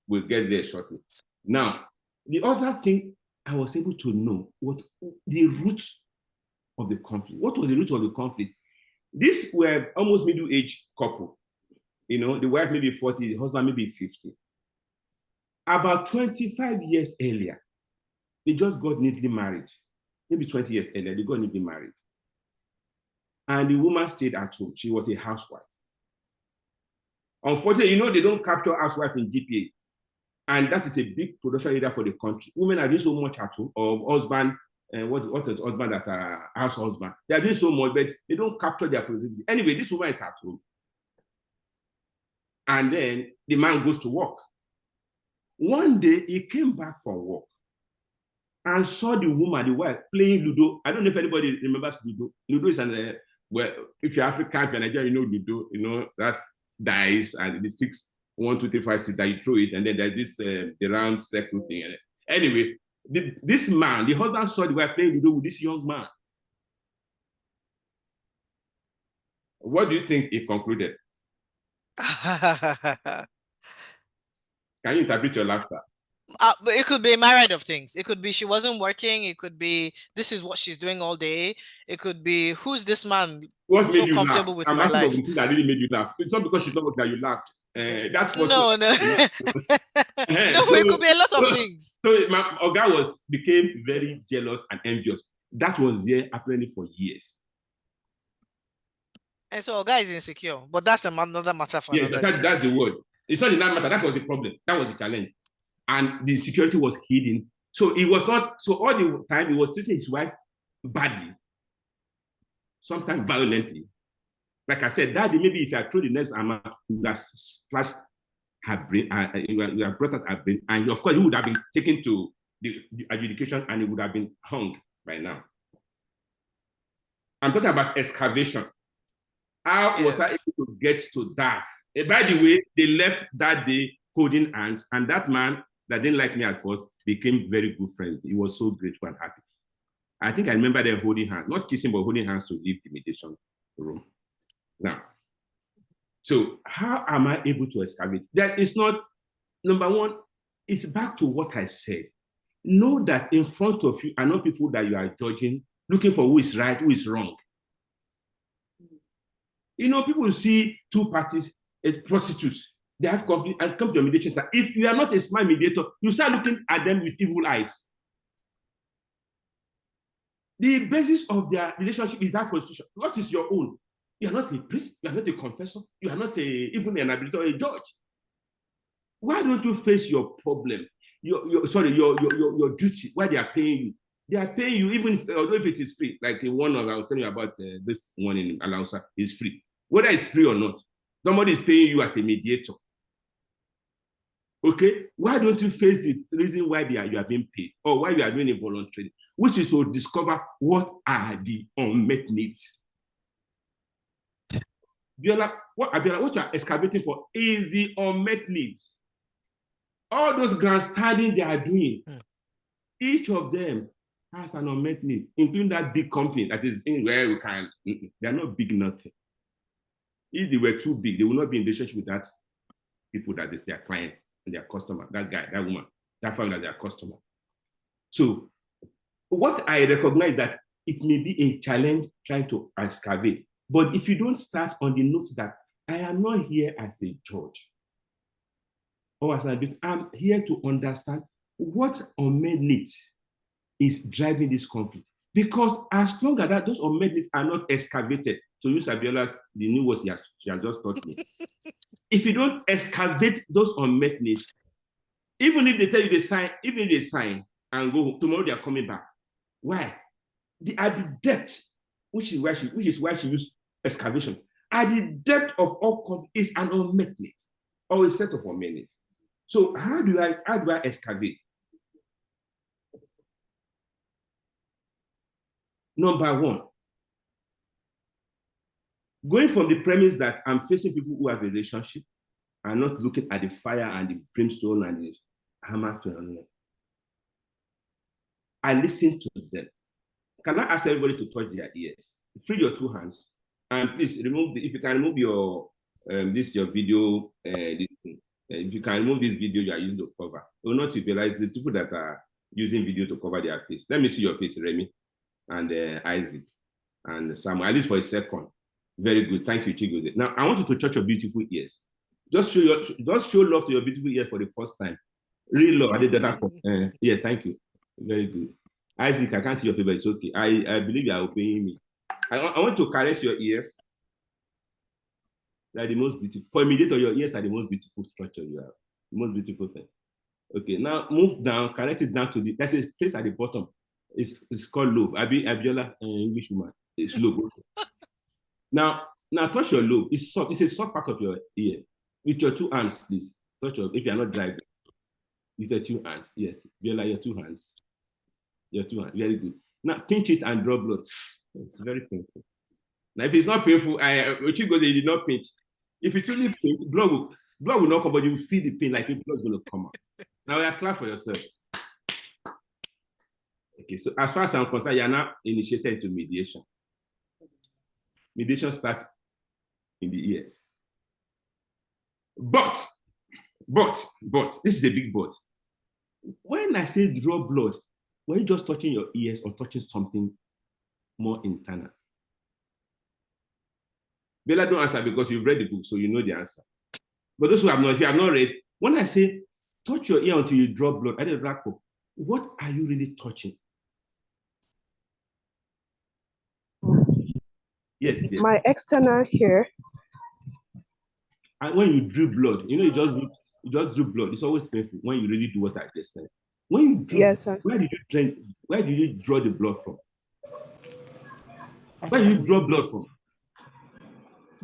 We'll get there shortly. Now, the other thing I was able to know what the root of the conflict. What was the root of the conflict? These were almost middle-aged couple. You know, the wife may be 40, the husband may be 50. About 25 years earlier, they just got neatly married. Maybe 20 years earlier, they got neatly married. And the woman stayed at home. She was a housewife. Unfortunately, you know, they don't capture housewife in GPA. And that is a big production area for the country. Women are doing so much at home, or husband, and what is husband that are house husband? They are doing so much, but they don't capture their productivity. Anyway, this woman is at home. And then the man goes to work. One day, he came back from work and saw the woman, the wife, playing Ludo. I don't know if anybody remembers Ludo. Ludo is well, if you're African, if you're Nigerian, you know Ludo, you know, that dice and the 6, 1, 2, 3, 5, 6 that you throw it, and then there's this the round circle thing. Anyway, this man, the husband saw the wife playing Ludo with this young man. What do you think he concluded? Can you interpret your laughter? But it could be a myriad of things. It could be she wasn't working. It could be this is what she's doing all day. It could be who's this man what so made you comfortable laugh? with I'm my asking life. for the thing that really made you laugh. It's not because she's not working that you laughed. That was no. No, so, it could be a lot of things. So my Oga became very jealous and envious. That was there apparently for years. And so Oga is insecure, but that's another matter for another day. That's the word. It's not in that matter. That was the problem. That was the challenge. And the security was hidden. So it was not, so all the time he was treating his wife badly, sometimes violently. Like I said, that day, maybe if I threw the next armor, he would have splashed her brain, he would have brought out her brain, and of course, he would have been taken to the adjudication and he would have been hung by now. I'm talking about excavation. How was I able to get to that? By the way, they left that day holding hands, and that man that didn't like me at first became very good friends. He was so grateful and happy. I think I remember them holding hands, not kissing, but holding hands to leave the mediation room. Now, so how am I able to excavate? That is not, number one, it's back to what I said. Know that in front of you are not people that you are judging, looking for who is right, who is wrong. You know, people see two parties, prostitutes, they have conflict and come to your mediation. If you are not a smart mediator, you start looking at them with evil eyes. The basis of their relationship is that constitution. What is your own? You are not a priest, you are not a confessor, you are not even an arbiter or a judge. Why don't you face your problem? Your duty, why they are paying you? They are paying you, even if, although if it is free, like in one of, I was telling you about this one in Alausa, is free. Whether it's free or not, somebody is paying you as a mediator. Okay, why don't you face the reason why you are being paid or why you are doing a voluntary, which is to discover what are the unmet needs. Abiola, what you are excavating for is the unmet needs. All those grandstanding they are doing, each of them has an unmet need, including that big company that is in where we can, they are not big nothing. If they were too big, they will not be in relationship with that people that is their client and their customer, that guy, that woman, that family as their customer. So what I recognize that it may be a challenge trying to excavate, but if you don't start on the note that I am not here as a judge or as an arbiter, I'm here to understand what unmet needs is driving this conflict. Because as long as those unmet needs are not excavated, to use Abiola's, the new words she has just taught me, if you don't excavate those unmet needs, even if they tell you they sign, even if they sign and go home, tomorrow they are coming back. Why? At the depth, which is why she used excavation. At the depth of all conflict is an unmet need or a set of unmet needs. So how do I excavate? Number one, Going from the premise that I'm facing people who have a relationship and not looking at the fire and the brimstone and the hammerstone. I listen to them. Can I ask everybody to touch their ears? Free your two hands. And please remove if you can remove your your video, this thing. If you can remove this video you are using to cover. It will not realize the people that are using video to cover their face. Let me see your face, Remy and Isaac and Samuel, at least for a second. Very good. Thank you, Chigozie. Now I want you to touch your beautiful ears. Just show love to your beautiful ears for the first time. Real love. I did that. Yeah, thank you. Very good. Isaac, I can't see your face, but it's okay. I believe you are obeying me. I want to caress your ears. They are the most beautiful. For a mediator, your ears are the most beautiful structure you have. The most beautiful thing. Okay, now move down, caress it down to the, that's a place at the bottom. It's called lobe. Abiola, English woman. It's lobe. Now touch your lobe. It's soft. It's a soft part of your ear. With your two hands, please. Touch your, if you are not driving. With your two hands. Yes, Biola, your two hands. Your two hands. Very good. Now pinch it and draw blood. It's very painful. Now, if it's not painful, Uchi goes, he did not pinch. If you truly pinch, blood will not come, but you will feel the pain like if blood is going to come out. Now, you clap for yourself. Okay, so as far as I'm concerned, you are now initiated into mediation. Mediation starts in the ears. But, this is a big but. When I say draw blood, were you just touching your ears or touching something more internal? Bella, don't answer because you've read the book, so you know the answer. But those who have not, if you have not read, when I say touch your ear until you draw blood, I did what are you really touching? Yes. My external hair. And when you drew blood, you know, you just drew blood. It's always painful when you really do what I just said. When you drew, yes, sir. Where did you draw the blood from? Where did you draw blood from?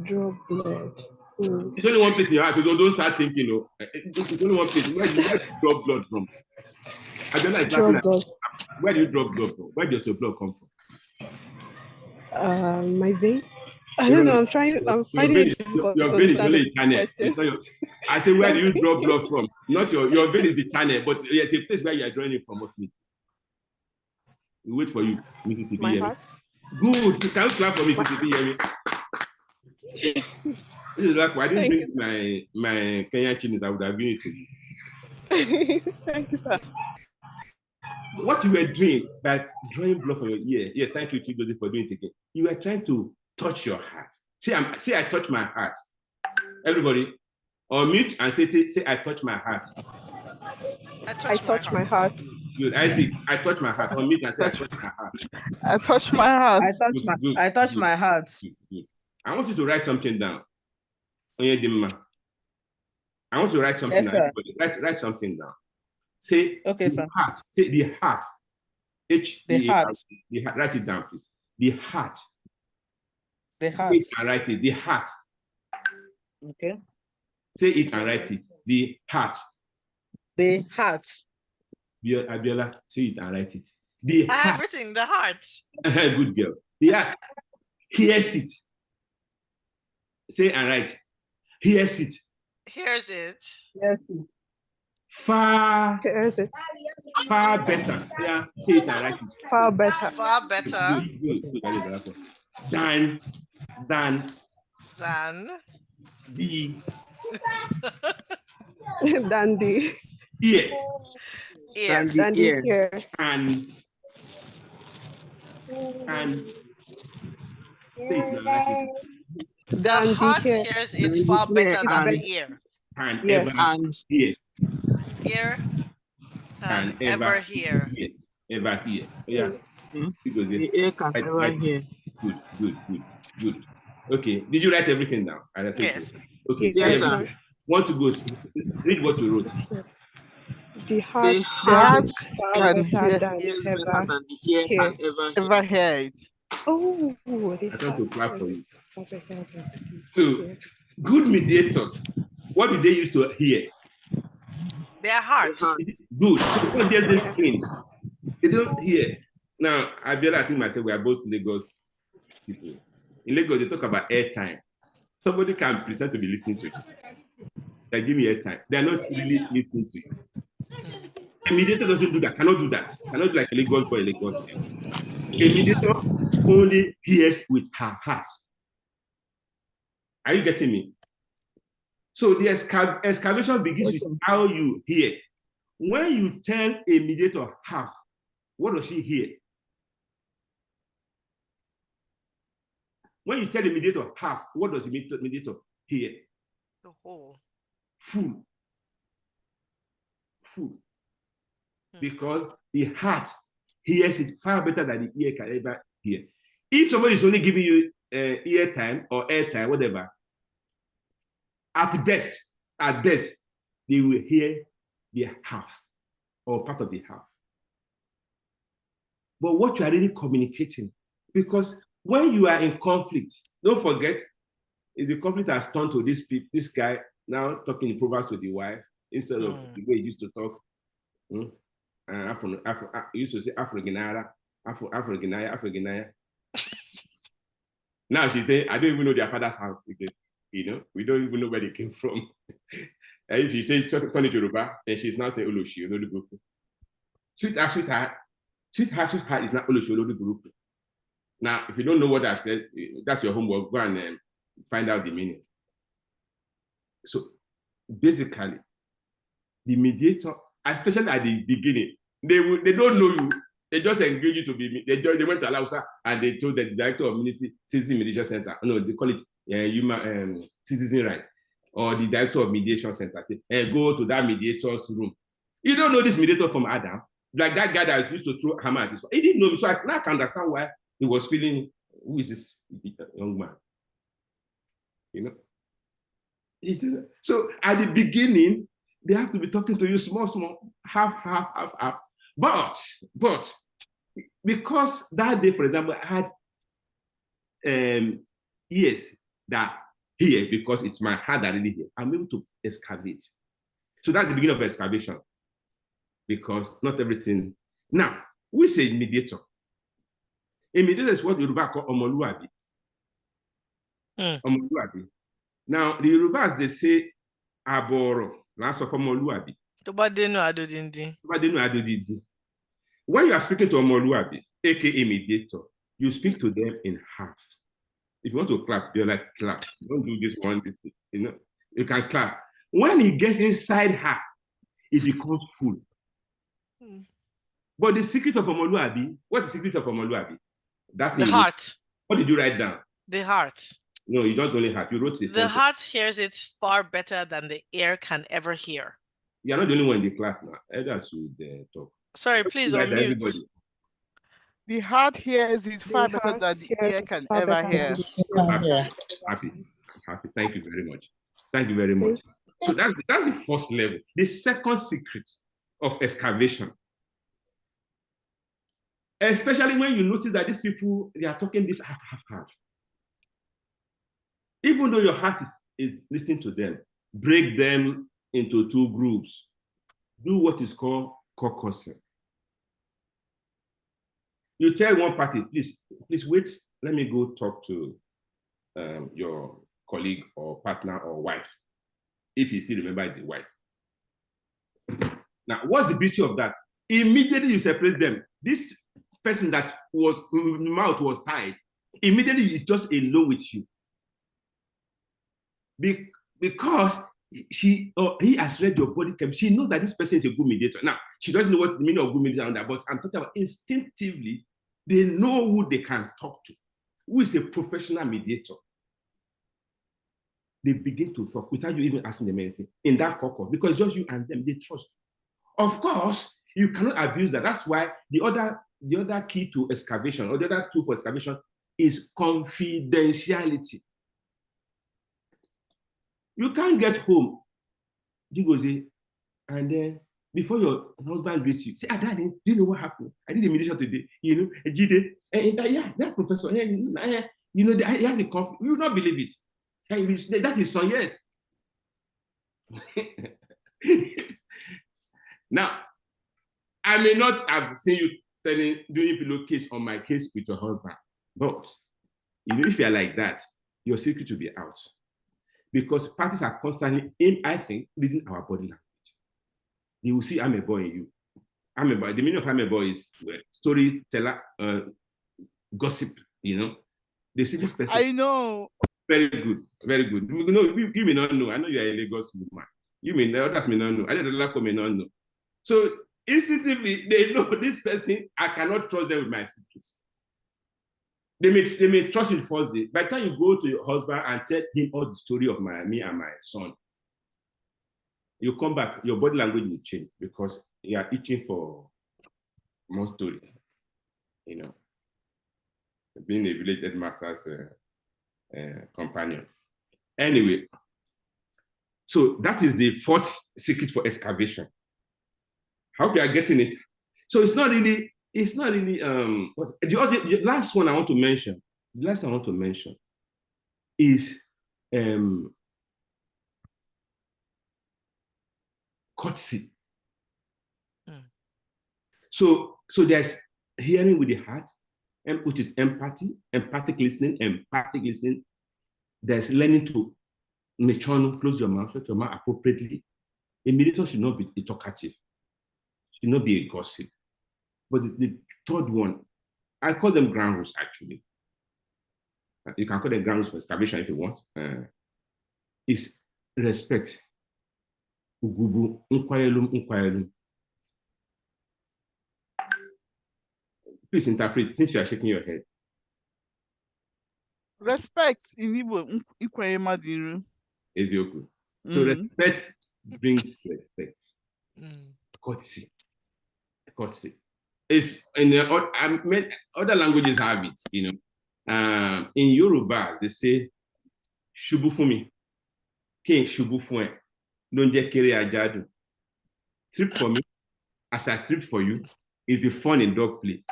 Draw blood. It's only one place in your heart, so don't start thinking, no. It's only one place. Where do you draw blood from? Where do you draw blood from? Where does your blood come from? My vein. I don't know. I'm finding it difficult to understand the question. I say, where do you draw blood from? Not your vein is the channel, but it's a place where you are drawing it from. We wait for you, Mrs. My heart. Good. Can you clap for Mrs. Yemi? This is like, why didn't bring my Kenyan chinis? I would have given it to you. Thank you, sir. What you were doing by drawing blood from your ear, yes, thank you, Chigozie, for doing it again. You were trying to touch your heart. Say I touch my heart. Everybody, unmute and say I touch my heart. I touch my heart. Good. I see. I touch my heart. Unmute and say I touch my heart. I touch my heart. I touch my heart. Good. I want you to write something down. I want to write something down. Write something down. Say okay, sir. Heart. Say the heart. The heart. Write it down, please. The heart. The heart. Say it and write it. The heart. Okay. Say it and write it. The heart. The heart. Abiola, say it and write it. The I heart. have written the heart. Good girl. The heart. Hears it. Say and write. Hears it. Hears it. Yes. Far. Hears it. Far better. Yeah. Say it and write it. Far better. Far better. Good. Than the than the ear. Than the ear. And the heart hears it far better than the ear. And yes. Ever hear. Ear can ever hear. Ever hear. Yeah. Because the ear can ever hear. Good. Okay. Did you write everything down? Yes. Okay. Yes, sir. Want to go? Read what you wrote. Yes. The heart can far better than ever hear it. Oh, I want to clap for you. So, good mediators, what do they use to hear? Their hearts. Good. So when there's this thing, they don't hear. Now, Abiola, I think myself, we are both Lagos people. In Lagos, they talk about airtime. Somebody can pretend to be listening to you. They give me airtime. They are not really listening to you. A mediator doesn't do that, cannot do that. Cannot do like a Lagos boy, a Lagos girl. A mediator only hears with her heart. Are you getting me? So the excavation begins with how you hear. When you tell a mediator half, what does she hear? When you tell the mediator half, what does the mediator hear? The whole. Full. Full. Because the heart hears it far better than the ear can ever hear. If somebody is only giving you ear time or air time, whatever, at best, they will hear the half or part of the half. But what you are really communicating, because when you are in conflict, don't forget, if the conflict has turned to this guy now talking in Proverbs to the wife instead of the way he used to talk. He used to say Afro-Ginaya. Now she say, I don't even know their father's house again. You know, we don't even know where they came from. And if you say turn it Yoruba, then she's now saying Oloshi, Ololuburuku. Sweetheart is not Oloshi, Ololuburuku. Now, if you don't know what I've said, that's your homework. Go and find out the meaning. So basically, the mediator, especially at the beginning, they don't know you. They just engage you to be. They went to Alausa and they told the director of Citizen Mediation Center. No, they call it human citizen rights, or the director of mediation center. Say, go to that mediator's room. You don't know this mediator from Adam, like that guy that used to throw hammer at his. He didn't know me, so I now can understand why he was feeling. Who is this young man? You know. So at the beginning, they have to be talking to you small, half. But because that day, for example, I had ears that hear because it's my heart that really hears. I'm able to excavate. So that's the beginning of excavation. Because not everything. Now, who is a mediator? A mediator is what Yoruba call Omoluabi. Omoluabi. Now, the Yorubas, they say Aboro. That's of Omoluabi. When you are speaking to Omoluabi, aka mediator, you speak to them in half. If you want to clap, you're like, clap. Don't do this one. You know, you can clap. When he gets inside her, it becomes full. But the secret of Omoluabi, what's the secret of Omoluabi? That the heart. What did you write down? The heart. No, you don't only heart. You wrote this. The heart hears it far better than the ear can ever hear. You're not the only one in the class now. Others should talk. Sorry, please unmute. The heart hears it far better than the ear can ever hear. Happy. Thank you very much. Thank you very much. So that's the first level. The second secret of excavation, especially when you notice that these people, they are talking this half. Even though your heart is listening to them, break them into two groups. Do what is called caucusing. You tell one party, please wait, let me go talk to your colleague or partner or wife, if you still remember it's a wife. Now, what's the beauty of that? Immediately you separate them. This person that mouth was tied, immediately is just alone with you. Because he has read your body chemistry. She knows that this person is a good mediator. Now, she doesn't know what the meaning of good mediator is, but I'm talking about instinctively, they know who they can talk to, who is a professional mediator. They begin to talk without you even asking them anything in that caucus, because just you and them, they trust. Of course, you cannot abuse that. That's why the other key to excavation, or the other tool for excavation, is confidentiality. You can't get home, you go say, and then before your husband greets you, say, Daddy, do you know what happened? I did a mediation today, you know, yeah, that professor, you know, he has a conflict. You will not believe it. That is son, yes. Now, I may not have seen you doing pillowcase on my case with your husband, but if you're like that, your secret will be out. Because parties are constantly, I think, reading our body language. They will see I'm a boy in you. I'm a boy. The meaning of I'm a boy is storyteller, gossip, They see this person. I know. Very good, very good. You may not know. I know you are a Lagos woman. Others may not know. I may not know. So instinctively, they know this person, I cannot trust them with my secrets. They may trust you the first day. By the time you go to your husband and tell him all the story of me and my son, you come back, your body language will change because you are itching for more story. Being a village headmaster's companion. Anyway, so that is the fourth secret for excavation. I hope you are getting it. So it's not really the last one I want to mention. The last one I want to mention is courtesy. So there's hearing with the heart, which is empathy, empathic listening. There's learning to close your mouth, shut your mouth appropriately. A mediator should not be talkative, should not be a gossip. But the third one, I call them ground rules actually. You can call them ground rules for excavation if you want. Is respect. Ugubu, unkwayelum. Please interpret since you are shaking your head. Respect in Igbo, Ikwayemadiru. Ezioku. So respect brings respect. Courtesy. It's in other languages have it, In Yoruba, they say "Shubu fumi," "King shubu fun," "Don't just carry ajadu." Trip for me, as I trip for you, is the fun in dog play.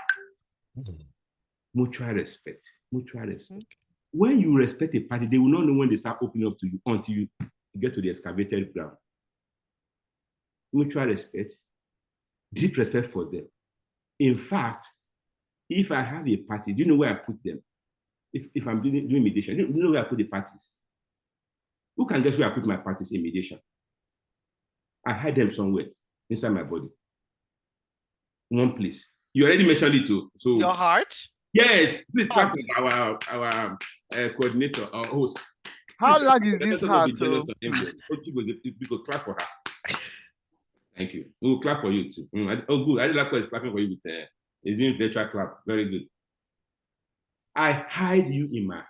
Mutual respect. When you respect a party, they will not know when they start opening up to you until you get to the excavated ground. Mutual respect, deep respect for them. In fact, if I have a party, do you know where I put them? If I'm doing mediation, do you know where I put the parties? Who can guess where I put my parties in mediation? I hide them somewhere inside my body. One place. You already mentioned it too. So your heart? Yes, please clap for our coordinator, our host. How large is this heart? Because clap for her. Thank you. We'll clap for you too. Good. I like what is clapping for you with it's doing virtual clap. Very good. I hide you in my heart.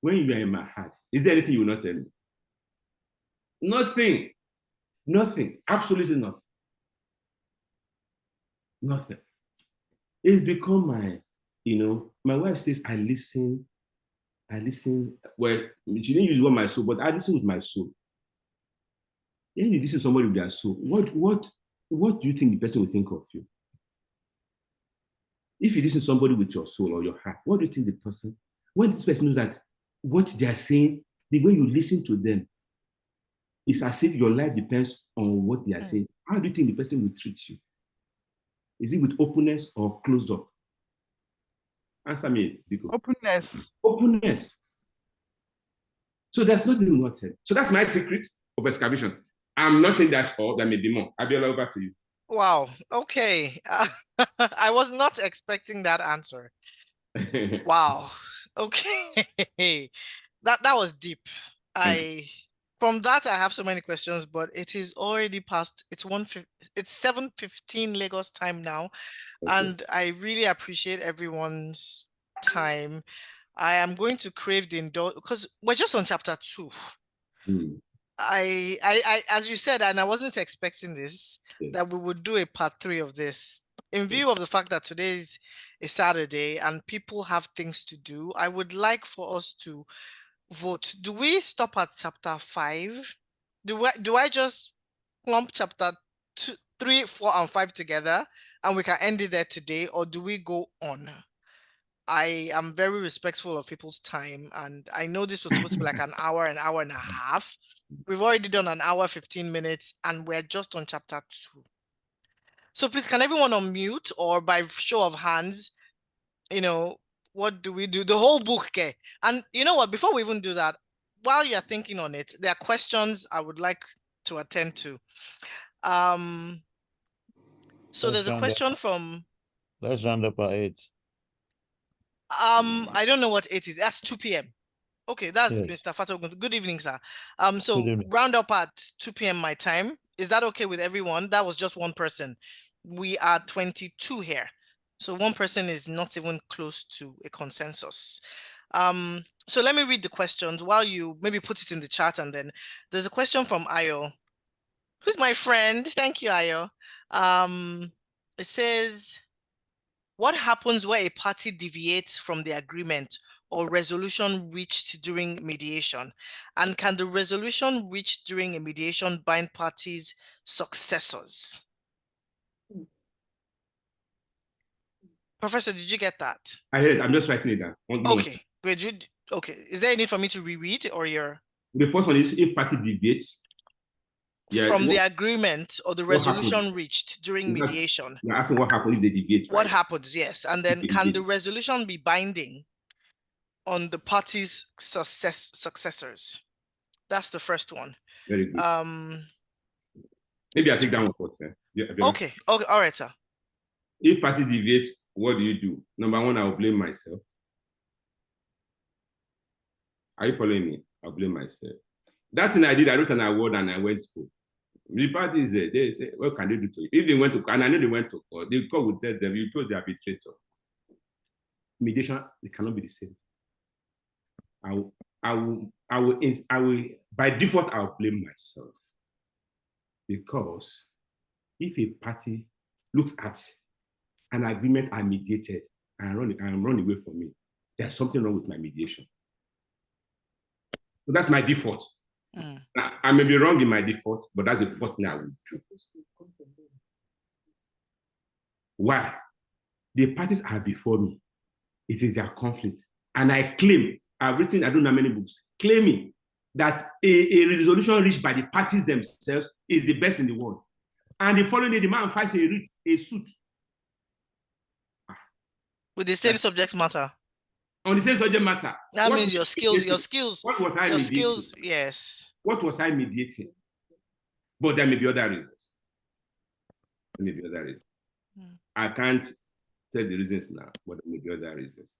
When you are in my heart, is there anything you will not tell me? Nothing. Absolutely nothing. Nothing. It's become my wife says I listen. Well, she didn't use what my soul, but I listen with my soul. When you listen to somebody with their soul, what do you think the person will think of you? If you listen to somebody with your soul or your heart, what do you think the person, when this person knows that what they are saying, the way you listen to them, it's as if your life depends on what they are saying. How do you think the person will treat you? Is it with openness or closed up? Answer me, Biko. Openness. So there's nothing not said. So that's my secret of excavation. I'm not saying that's all. There may be more. Abiola, over to you. Wow. Okay. I was not expecting that answer. Wow. Okay. That was deep. From that, I have so many questions, but it is already past. It's 7:15 Lagos time now, and I really appreciate everyone's time. I am going to crave the indulgence because we're just on chapter 2. I as you said, and I wasn't expecting this, that we would do a part 3 of this. In view of the fact that today is a Saturday and people have things to do, I would like for us to vote. Do we stop at chapter 5? Do I just clump chapter 2, 3, 4, and 5 together and we can end it there today, or do we go on? I am very respectful of people's time, and I know this was supposed to be like an hour and a half. We've already done an hour, 15 minutes, and we're just on chapter 2. So please, can everyone unmute, or by show of hands, what do we do? The whole book, okay? And you know what? Before we even do that, while you're thinking on it, there are questions I would like to attend to. So there's a question from. Let's round up at 8. I don't know what 8 is. That's 2 p.m. Okay, that's Yes. Mr. Fatogun. Good evening, sir. So round up at 2 p.m. my time. Is that okay with everyone? That was just one person. We are 22 here. So one person is not even close to a consensus. So let me read the questions while you maybe put it in the chat, and then there's a question from Ayo, who's my friend. Thank you, Ayo. It says, what happens where a party deviates from the agreement or resolution reached during mediation? And can the resolution reached during a mediation bind parties' successors? Professor, did you get that? I heard. I'm just writing it down. Okay, great. Okay, is there a need for me to reread, or you're? The first one is if party deviates from the agreement or the resolution reached during mediation. You're asking what happens if they deviate. What happens, yes. And then can the resolution be binding on the parties' successors? That's the first one. Very good. Maybe I'll take that one first. Yeah, okay, all right, sir. If party deviates, what do? Number one, I'll blame myself. Are you following me? I'll blame myself. That thing I did, I wrote an award and I went to school. The party is there. They say, what can they do to you? If they went to court, and I know they went to court, the court would tell them, you chose the arbitrator. Mediation, it cannot be the same. I will, by default, I'll blame myself. Because if a party looks at an agreement I mediated and run away from me, there's something wrong with my mediation. So that's my default. Now, I may be wrong in my default, but that's the first thing I will do. Why? The parties are before me. It is their conflict. And I claim, I've written, I don't know how many books, claiming that a resolution reached by the parties themselves is the best in the world. And the following day, the man files a suit. With the same subject matter. On the same subject matter. That means your skills. What was I mediating? Yes. What was I mediating? But there may be other reasons. I can't tell the reasons now, but there may be other reasons.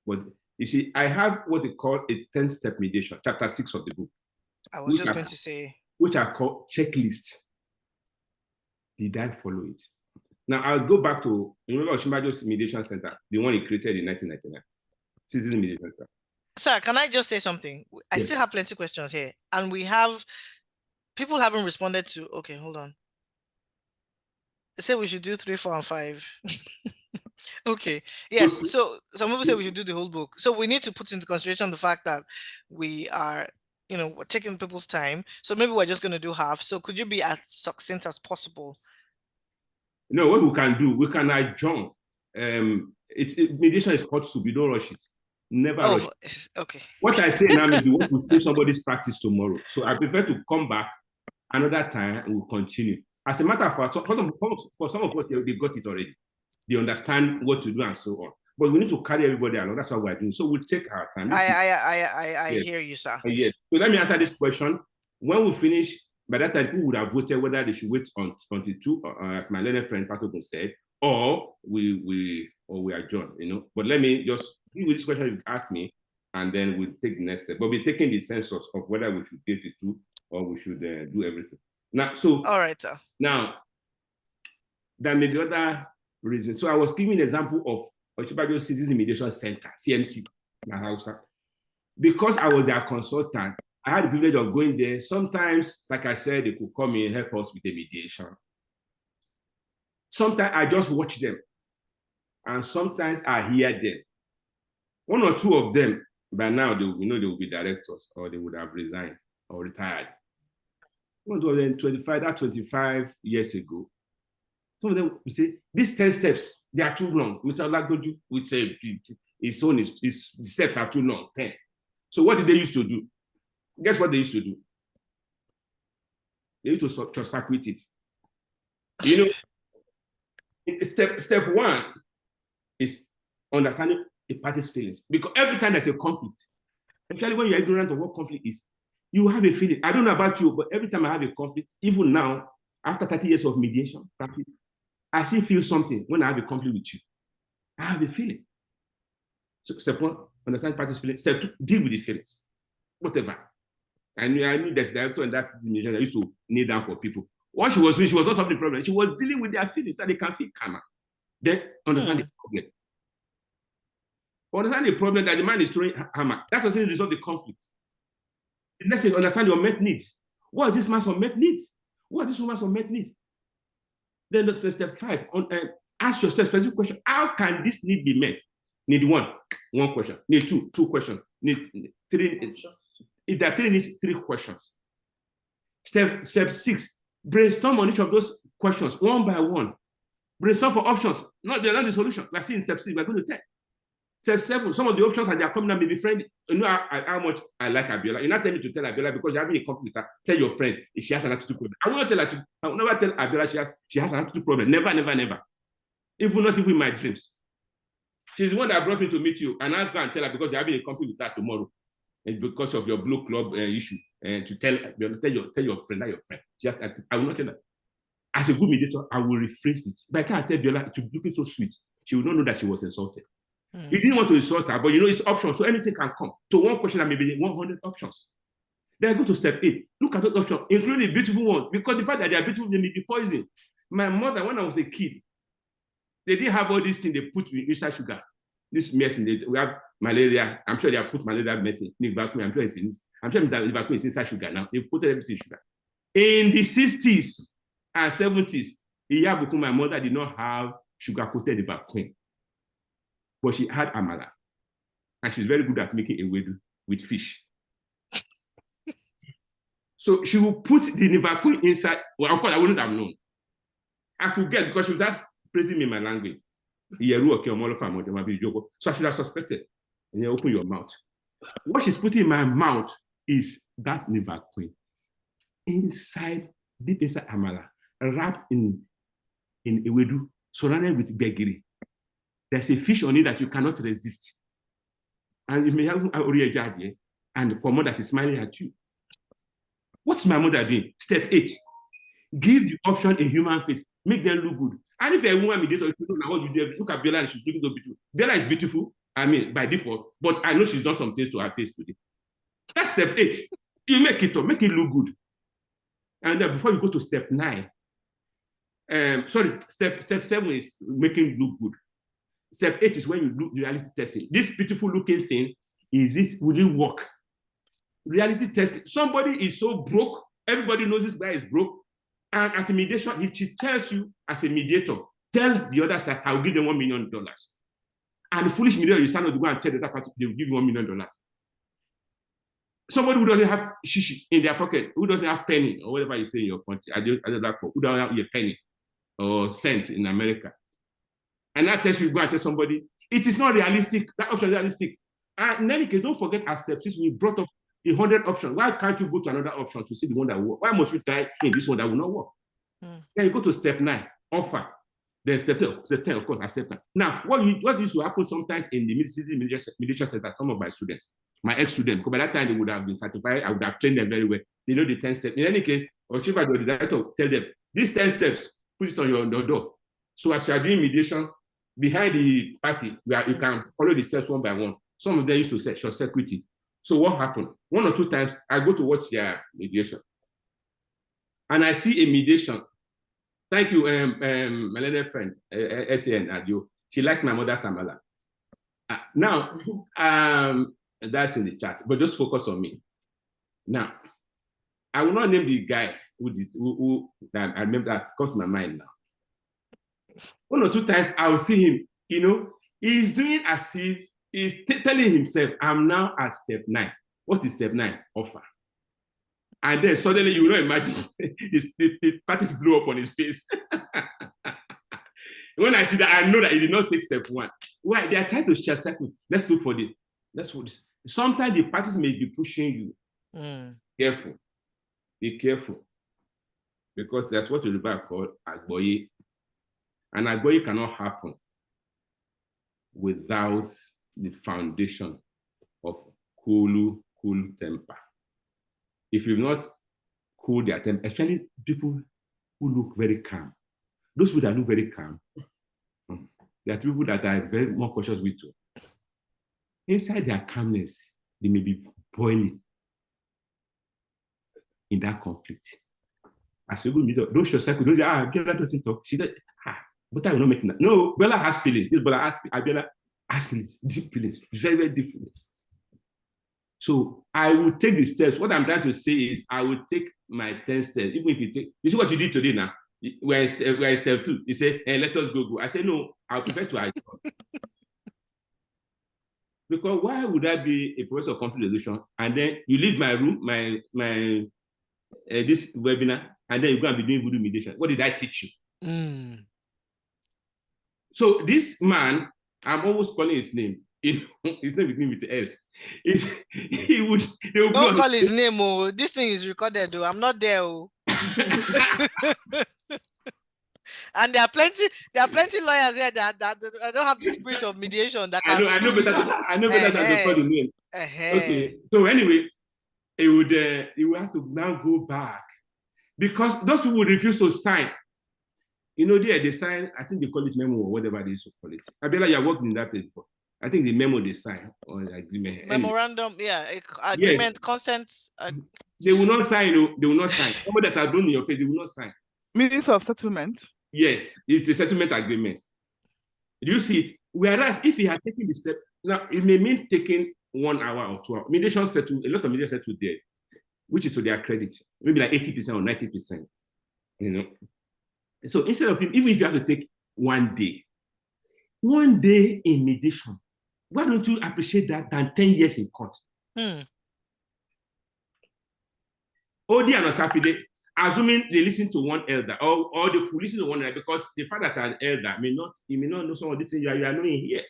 But you see, I have what they call a 10-step mediation, chapter 6 of the book. I was just going to say. Which are called checklists. Did I follow it? Now, I'll go back to, you remember Oshimbajo's Mediation Center, the one he created in 1999. Citizen Mediation Center. Sir, can I just say something? I still have plenty of questions here. And people haven't responded to, okay, hold on. They say we should do 3, 4, and 5. Okay, yes. So some people say we should do the whole book. So we need to put into consideration the fact that we are, we're taking people's time. So maybe we're just going to do half. So could you be as succinct as possible? No, what we can do, we can adjourn. Mediation is hot soup. You don't rush it. Never rush it. Okay. What I say now is we want to see somebody's practice tomorrow. So I prefer to come back another time and we'll continue. As a matter of fact, for some of us, they got it already. They understand what to do and so on. But we need to carry everybody along. That's what we're doing. So we'll take our time. I hear you, sir. Yes. So let me answer this question. When we finish, by that time, people would have voted whether they should wait until 2, as my learned friend Fatogun said, or we adjourn, But let me just deal with this question you asked me, and then we'll take the next step. But we're taking the census of whether we should get it to or we should do everything. Now, so all right, sir. Now, there may be other reasons. So I was giving an example of Oshimbajo Citizen Mediation Center, CMC, in Hausa. Because I was their consultant, I had the privilege of going there. Sometimes, like I said, they could come in and help us with the mediation. Sometimes I just watch them. And sometimes I hear them. 1 or 2 of them, by now, they will be directors, or they would have resigned or retired. 1 of them, 25 years ago. Some of them will say, these 10 steps, they are too long. Mr. Olagdoju would say, the steps are too long, 10. So what did they used to do? Guess what they used to do? They used to short-circuit it. Step 1 is understanding a party's feelings. Because every time there's a conflict, especially when you're ignorant of what conflict is, you have a feeling. I don't know about you, but every time I have a conflict, even now, after 30 years of mediation practice, I still feel something when I have a conflict with you. I have a feeling. So step one, understand party's feelings. Step two, deal with the feelings. Whatever. I knew there's director in that mediation that used to kneel down for people. What she was doing, she was not solving the problem. She was dealing with their feelings so they can feel calmer. Then understand the problem. Understand the problem that the man is throwing hammer. That doesn't resolve the conflict. The next is understand your unmet needs. What is this man's unmet needs? What is this woman's unmet needs? Then step 5, ask yourself a specific question. How can this need be met? Need one question. Need two questions. Need 3. If there are 3 needs, 3 questions. Step 6, brainstorm on each of those questions one by one. Brainstorm for options. They're not the solution. We're seeing step 6, we're going to take. Step 7, some of the options that they are coming out may be friendly. You know how much I like Abiola. You're not telling me to tell Abiola because you're having a conflict with her. Tell your friend if she has an attitude problem. I will not tell her I will never tell Abiola she has an attitude problem. Never, never, never. Even not even in my dreams. She's the one that brought me to meet you, and I'll go and tell her because you're having a conflict with her tomorrow. And because of your blue club issue. To tell your friend, not your friend. I will not tell her. As a good mediator, I will rephrase it. But I can't tell Biola, it will be looking so sweet. She will not know that she was insulted. He didn't want to insult her, but you know it's options, so anything can come. So one question that may be 100 options. Then I go to step 8. Look at those options, including the beautiful ones, because the fact that they are beautiful, they may be poison. My mother, when I was a kid, they didn't have all these things they put inside sugar. This medicine, we have malaria. I'm sure they have put malaria medicine. I'm sure it's in this. I'm sure that Nivaquin is inside sugar now. They've put everything in sugar. In the 60s and 70s, my mother did not have sugar-coated Nivaquin. But she had amala. And she's very good at making a wedu with fish. So she will put the Nivaquin inside. Well, of course, I wouldn't have known. I could guess because she was just praising me in my language. So I should have suspected. And you open your mouth. What she's putting in my mouth is that Nivaquin inside, deep inside amala, wrapped in ewedu, surrounded with begiri. There's a fish on it that you cannot resist. And you may have a and the mother that is smiling at you. What's my mother doing? Step 8. Give the option a human face. Make them look good. And if a woman mediator, if you don't know what you do, look at Bella and she's looking so beautiful. Bella is beautiful, I mean, by default, but I know she's done some things to her face today. That's step 8. You make it up, make it look good. And then before you go to step 9, step 7 is making it look good. Step 8 is when you do reality testing. This beautiful looking thing, will it work? Reality testing. Somebody is so broke, everybody knows this guy is broke. And at the mediation, she tells you as a mediator, tell the other side, I'll give them $1 million. And the foolish mediator, you stand up to go and tell the other party, they'll give you $1 million. Somebody who doesn't have shishi in their pocket, who doesn't have penny, or whatever you say in your country, who doesn't have a penny or cent in America. And that tells you go and tell somebody, it is not realistic. That option is realistic. And in any case, don't forget our step 6, we brought up 100 options. Why can't you go to another option to see the one that will work? Why must you try in this one that will not work? Then you go to step 9, offer. Then step 10, of course, acceptance. Now, what used to happen sometimes in the mediation center, some of my students, my ex-students, because by that time they would have been certified, I would have trained them very well. They know the 10 steps. In any case, or the director tell them, these 10 steps, put it on your door. So as you are doing mediation, behind the party, you can follow the steps one by one. Some of them used to say short circuiting. So what happened? 1 or 2 times, I go to watch their mediation. And I see a mediation. Thank you, my little friend, SAN Adio. She liked my mother's amala. Now, that's in the chat, but just focus on me. Now, I will not name the guy who I remember that comes to my mind now. 1 or 2 times, I will see him, he's doing as if he's telling himself, I'm now at step 9. What is step 9? Offer. And then suddenly you will not imagine the parties blew up on his face. When I see that, I know that he did not take step 1. Why? They are trying to share circle. Let's look for this. Sometimes the parties may be pushing you. Careful. Be careful. Because that's what the Bible called agboye. And agboye cannot happen without the foundation of cool temper. If you've not cooled their temper, especially people who look very calm, those people that look very calm, there are people that are very more cautious with too. Inside their calmness, they may be boiling in that conflict. As you go meet up, don't show circle, don't say, Bella doesn't talk. She does, but I will not make that. No, Bella has feelings. This Bella has feelings, deep feelings, very, very deep feelings. So I will take the steps. What I'm trying to say is I will take my 10 steps, even if you take, you see what you did today now? We're in step 2. You say, hey, let us go. I say, no, I'll prefer to adjourn. Because why would I be a professor of conflict resolution and then you leave my room, this webinar, and then you're going to be doing voodoo mediation? What did I teach you? So this man, I'm always calling his name. His name begins with S. Don't call his name. Oh, this thing is recorded. Though I'm not there. Oh. And there are plenty lawyers there that don't have the spirit of mediation. That can I know better than to call the name. Okay. So anyway, he would have to now go back because those people would refuse to sign. You know, they sign, I think they call it memo or whatever they used to call it. Abiola, you worked in that place before. I think the memo they sign or the agreement. Memorandum, yeah, agreement, yes. Consent. They will not sign. They will not sign. Somebody that are blown in your face, they will not sign. Minutes of settlement. Yes, it's the settlement agreement. Do you see it? Whereas if he had taken the step, now it may mean taking 1 hour or 2 hours. Mediation settle, a lot of mediation settle there, which is to their credit, maybe like 80% or 90%. You know. So instead of even if you have to take 1 day in mediation, why don't you appreciate that than 10 years in court? Odi and Osafide, assuming they listen to one elder, or they could listen to one elder, because the fact that an elder may not know some of these things you are knowing here.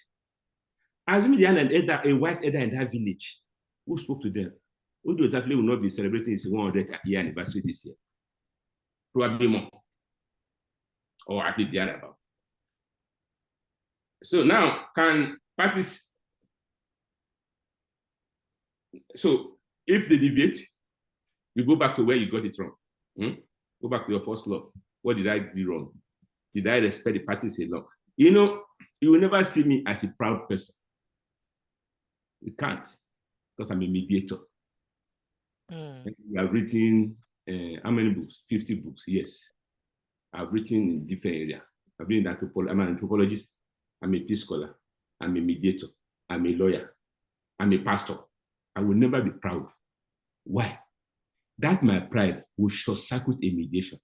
Assuming they are an elder, a wise elder in that village, who spoke to them, Odi Osafide will not be celebrating his 100th year anniversary this year. Probably more. Or at least thereabout. So now, can parties, so if they deviate, you go back to where you got it wrong. Go back to your first law. What did I do wrong? Did I respect the parties enough? You know, you will never see me as a proud person. You can't, because I'm a mediator. I've written, how many books? 50 books, yes. I've written in different areas. I've been in anthropology. I'm an anthropologist. I'm a peace scholar. I'm a mediator. I'm a lawyer. I'm a pastor. I will never be proud. Why? That my pride will short circuit a mediation.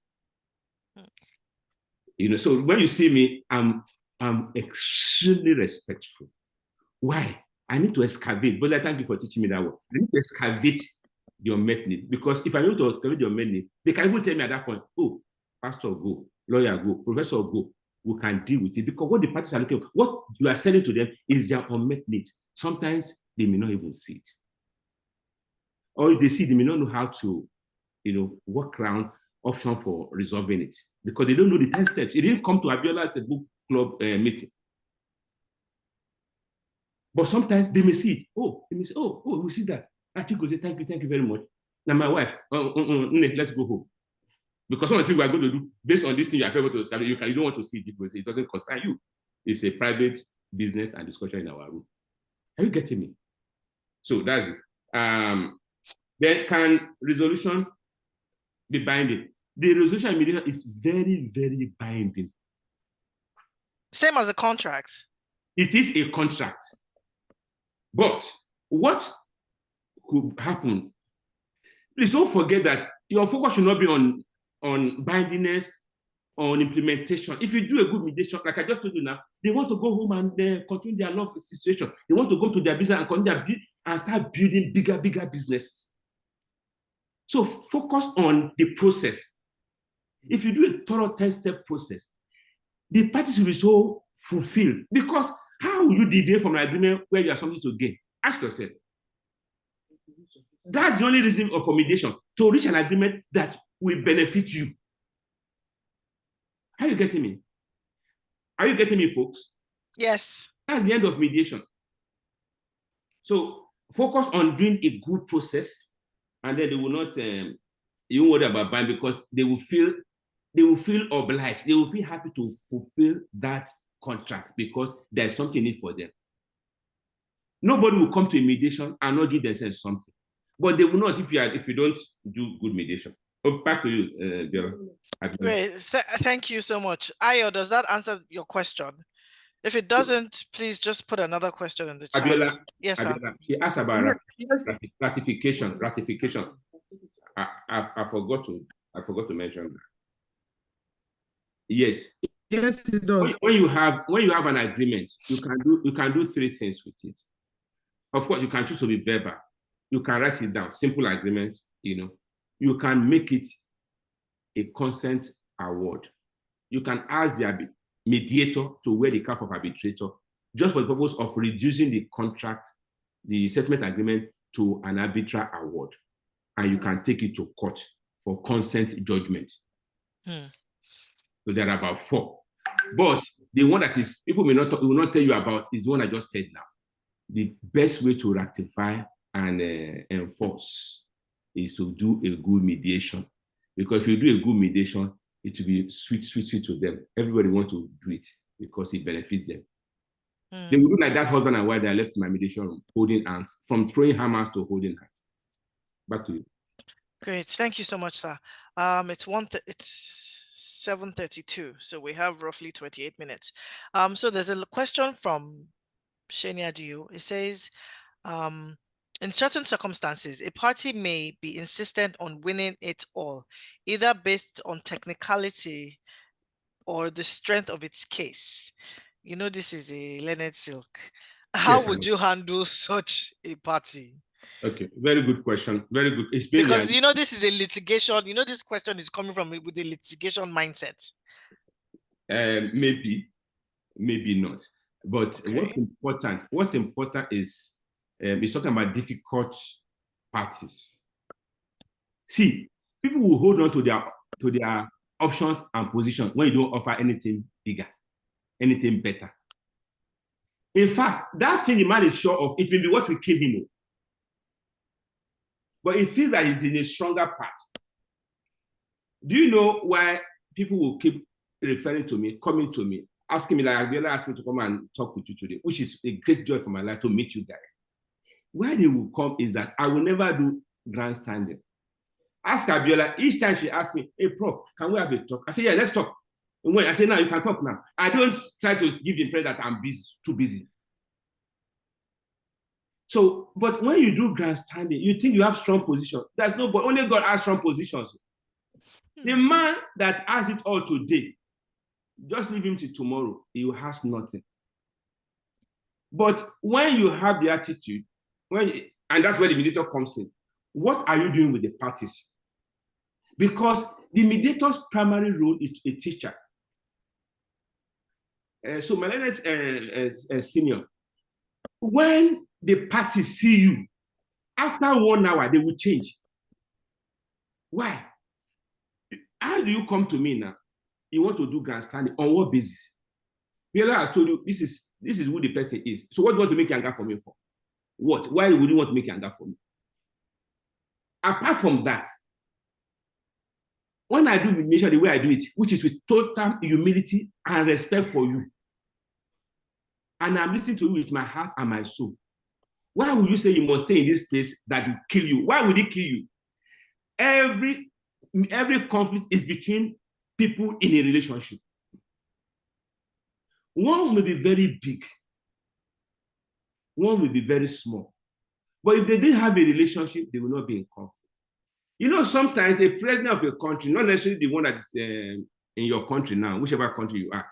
You know, so when you see me, I'm extremely respectful. Why? I need to excavate. But thank you for teaching me that word. I need to excavate your unmet need. Because if I need to excavate your unmet need, they can even tell me at that point, oh, pastor go, lawyer go, professor go, we can deal with it. Because what the parties are looking for, what you are selling to them is their unmet need. Sometimes they may not even see it. Or if they see, they may not know how to, work around option for resolving it. Because they don't know the 10 steps. It didn't come to Abiola's book club meeting. But sometimes they may see it. Oh, they may say, oh, we see that. I think we say, thank you very much. Now my wife, let's go home. Because some of the things we are going to do, based on this thing you are able to discover, you don't want to see it because it doesn't concern you. It's a private business and discussion in our room. Are you getting me? So that's it. Then can resolution be binding? The resolution in mediation is very, very binding. Same as a contract. It is a contract. But what could happen? Please don't forget that your focus should not be on bindingness, on implementation. If you do a good mediation, like I just told you now, they want to go home and continue their love situation. They want to go to their business and continue and start building bigger businesses. So focus on the process. If you do a thorough 10-step process, the parties will be so fulfilled. Because how will you deviate from an agreement where you have something to gain? Ask yourself. That's the only reason for mediation, to reach an agreement that will benefit you. Are you getting me? Are you getting me, folks? Yes. That's the end of mediation. So focus on doing a good process, and then they will not you won't worry about buying, because they will feel obliged. They will feel happy to fulfill that contract because there's something in it for them. Nobody will come to a mediation and not give themselves something, but they will not if you don't do good mediation. Oh, back to you, Bella. Great, thank you so much. Ayo, does that answer your question? If it doesn't, please just put another question in the chat. Abiola, Yes, sir. Abiola, she asked about ratification. I forgot to mention that. Yes. Yes, it does. When you have an agreement, you can do three things with it. Of course, you can choose to be verbal. You can write it down, simple agreement. You can make it a consent award. You can ask the mediator to wear the cap of arbitrator, just for the purpose of reducing the contract, the settlement agreement, to an arbitral award, and you can take it to court for consent judgment. So there are about 4, but the one that is people will not tell you about is the one I just said now. The best way to ratify and enforce is to do a good mediation, because if you do a good mediation, it will be sweet to them. Everybody wants to do it because it benefits them. They will look like that husband and wife that left in my mediation room, holding hands, from throwing hammers to holding hands. Back to you. Great, thank you so much, sir. It's 7:32, so we have roughly 28 minutes. So there's a question from Shania Dio. It says, in certain circumstances, a party may be insistent on winning it all, either based on technicality or the strength of its case. This is a learned silk. How would you handle such a party? Okay, very good question. Very good. Because this is a litigation. This question is coming from with a litigation mindset. Maybe not. But okay. What's important is talking about difficult parties. See, people will hold on to their options and positions when you don't offer anything bigger, anything better. In fact, that thing the man is sure of, it may be what will kill him. But it feels that it's in a stronger part. Do you know why people will keep referring to me, coming to me, asking me, like Abiola asked me to come and talk with you today, which is a great joy for my life to meet you guys. Why they will come is that I will never do grandstanding. Ask Abiola, each time she asks me, hey, Prof, can we have a talk? I say, yeah, let's talk. And when I say, now you can talk now. I don't try to give the impression that I'm busy, too busy. So, but when you do grandstanding, you think you have strong position. There's nobody, only God has strong positions. The man that has it all today, just leave him till tomorrow, he has nothing. But when you have the attitude, and that's where the mediator comes in, what are you doing with the parties? Because the mediator's primary role is a teacher. So Melena is senior. When the parties see you, after 1 hour, they will change. Why? How do you come to me now? You want to do grandstanding on what basis? Biola has told you this is who the person is. So what do you want to make Yanga for me for? What? Why would you want to make Yanga for me? Apart from that, when I do mediation the way I do it, which is with total humility and respect for you, and I'm listening to you with my heart and my soul, why would you say you must stay in this place that will kill you? Why would it kill you? Every conflict is between people in a relationship. One may be very big, one will be very small. But if they didn't have a relationship, they will not be in conflict. Sometimes a president of a country, not necessarily the one that is in your country now, whichever country you are,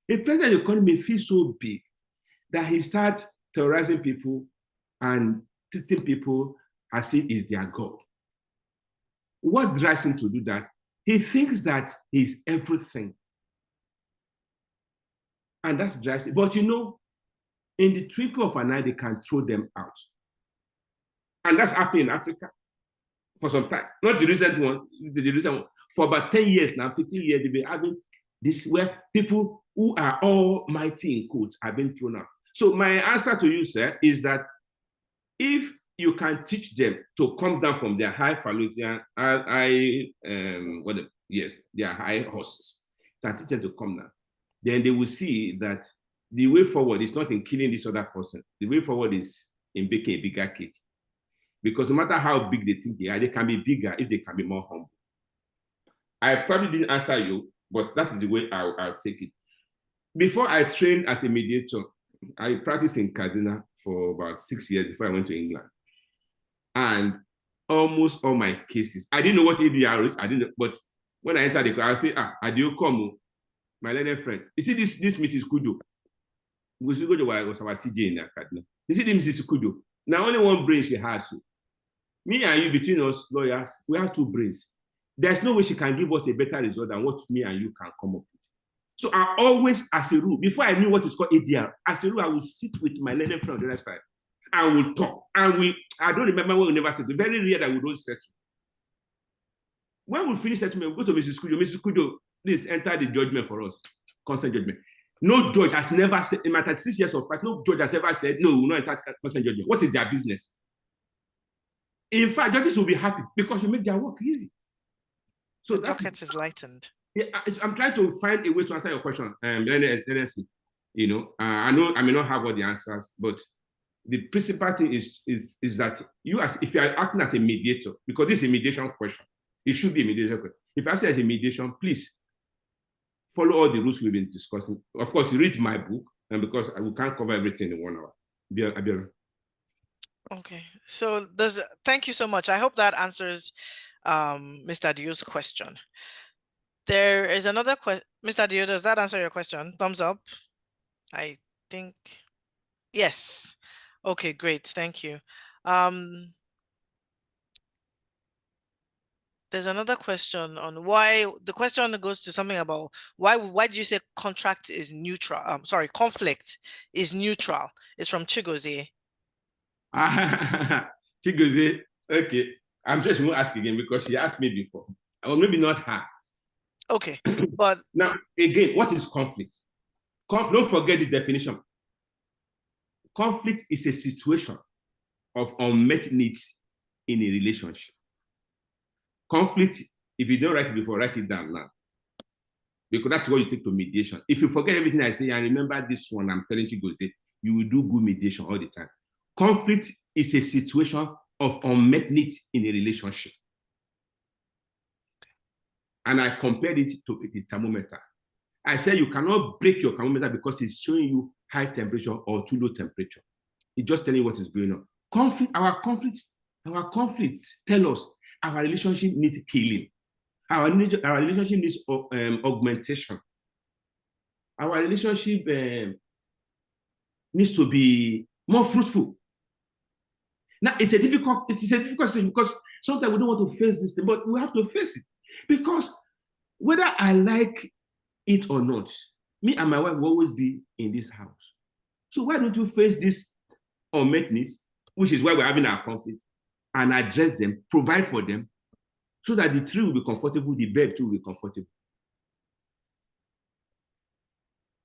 a president of the country may feel so big that he starts terrorizing people and treating people as if he's their God. What drives him to do that? He thinks that he's everything. And that's drives him. But in the twinkle of an eye, they can throw them out. And that's happening in Africa for some time. Not the recent one, the recent one. For about 10 years now, 15 years, they've been having this where people who are almighty in quotes have been thrown out. So my answer to you, sir, is that If you can teach them to come down from their highfalutin, their high horses, can teach them to come down, then they will see that the way forward is not in killing this other person. The way forward is in baking a bigger cake. Because no matter how big they think they are, they can be bigger if they can be more humble. I probably didn't answer you, but that is the way I'll take it. Before I trained as a mediator, I practiced in Kaduna for about 6 years before I went to England. And almost all my cases, I didn't know what ADR is, I didn't know, but when I entered the car, I'll say, Adio Komu, my learned friend. You see this Mrs. Kudo? Mrs. Kudo was our CJ in Kaduna. You see this Mrs. Kudo? Now only one brain she has. So. Me and you, between us lawyers, we have 2 brains. There's no way she can give us a better result than what me and you can come up with. So I always, as a rule, before I knew what is called ADR, as a rule, I will sit with my learned friend on the other side and we'll talk. And I don't remember when we never settle. Very rare that we don't settle. When we finish settlement, we go to Mrs. Kudo. Mrs. Kudo, please enter the judgment for us. Consent judgment. No judge has never said, in my 36 years of practice, no judge has ever said, no, we will not enter consent judgment. What is their business? In fact, judges will be happy because you make their work easy. So the docket is lightened. Yeah, I'm trying to find a way to answer your question. NSC, you know, I know I may not have all the answers, but the principal thing is that you, if you are acting as a mediator, because this is a mediation question, it should be a mediation question. If I say as a mediation, please follow all the rules we've been discussing. Of course, read my book, and because we can't cover everything in 1 hour. Okay, so thank you so much. I hope that answers Mr. Dio's question. There is another question. Mr. Dio, does that answer your question? Thumbs up. I think yes. Okay, great. Thank you. There's another question on why. The question goes to something about why do you say contract is neutral? Sorry, conflict is neutral. It's from Chigozie. Chigozie, okay. I'm just going to ask again because she asked me before. Or maybe not her. Okay, but now again, what is conflict? Don't forget the definition. Conflict is a situation of unmet needs in a relationship. Conflict, if you don't write it before, write it down now. Because that's what you take to mediation. If you forget everything I say and remember this one, I'm telling you, you will do good mediation all the time. Conflict is a situation of unmet needs in a relationship. And I compared it to the thermometer. I said you cannot break your thermometer because it's showing you high temperature or too low temperature. It's just telling you what is going on. Our conflicts tell us our relationship needs healing. Our relationship needs augmentation. Our relationship needs to be more fruitful. Now, it's a difficult situation because sometimes we don't want to face this thing, but we have to face it. Because whether I like it or not, me and my wife will always be in this house. So why don't you face this unmet needs, which is why we're having our conflict, and address them, provide for them, so that the tree will be comfortable, the bed too will be comfortable.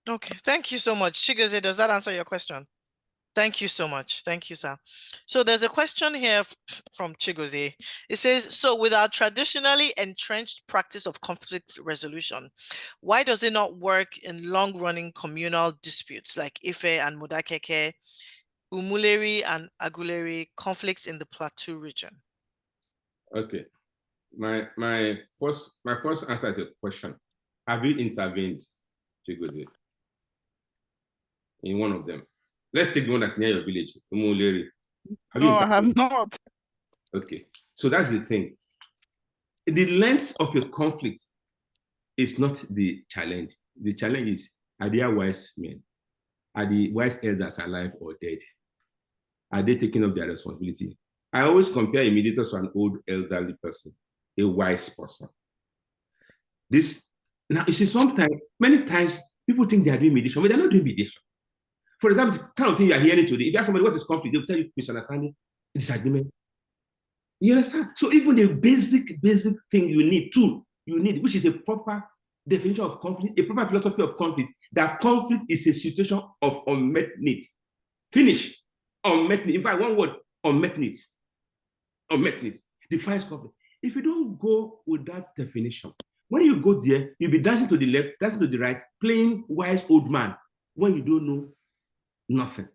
Okay, thank you so much. Chigozie, does that answer your question? Thank you so much. Thank you, sir. So there's a question here from Chigozie. It says, so with our traditionally entrenched practice of conflict resolution, why does it not work in long-running communal disputes like Ife and Modakeke, Umuleri and Aguleri conflicts in the Plateau region? Okay. My first answer is a question. Have you intervened, Chigozie, in one of them? Let's take the one that's near your village, Umuleri. No, I have not. Okay, so that's the thing. The length of a conflict is not the challenge. The challenge is, are there wise men? Are the wise elders alive or dead? Are they taking up their responsibility? I always compare a mediator to an old elderly person, a wise person. Now, you see, many times, people think they are doing mediation, but they're not doing mediation. For example, the kind of thing you are hearing today, if you ask somebody what is conflict, they'll tell you misunderstanding, disagreement. You understand? So even the basic thing you need, which is a proper definition of conflict, a proper philosophy of conflict, that conflict is a situation of unmet need. Finish. Unmet need. In fact, one word, unmet needs. Unmet needs defines conflict. If you don't go with that definition, when you go there, you'll be dancing to the left, dancing to the right, playing wise old man when you don't know nothing.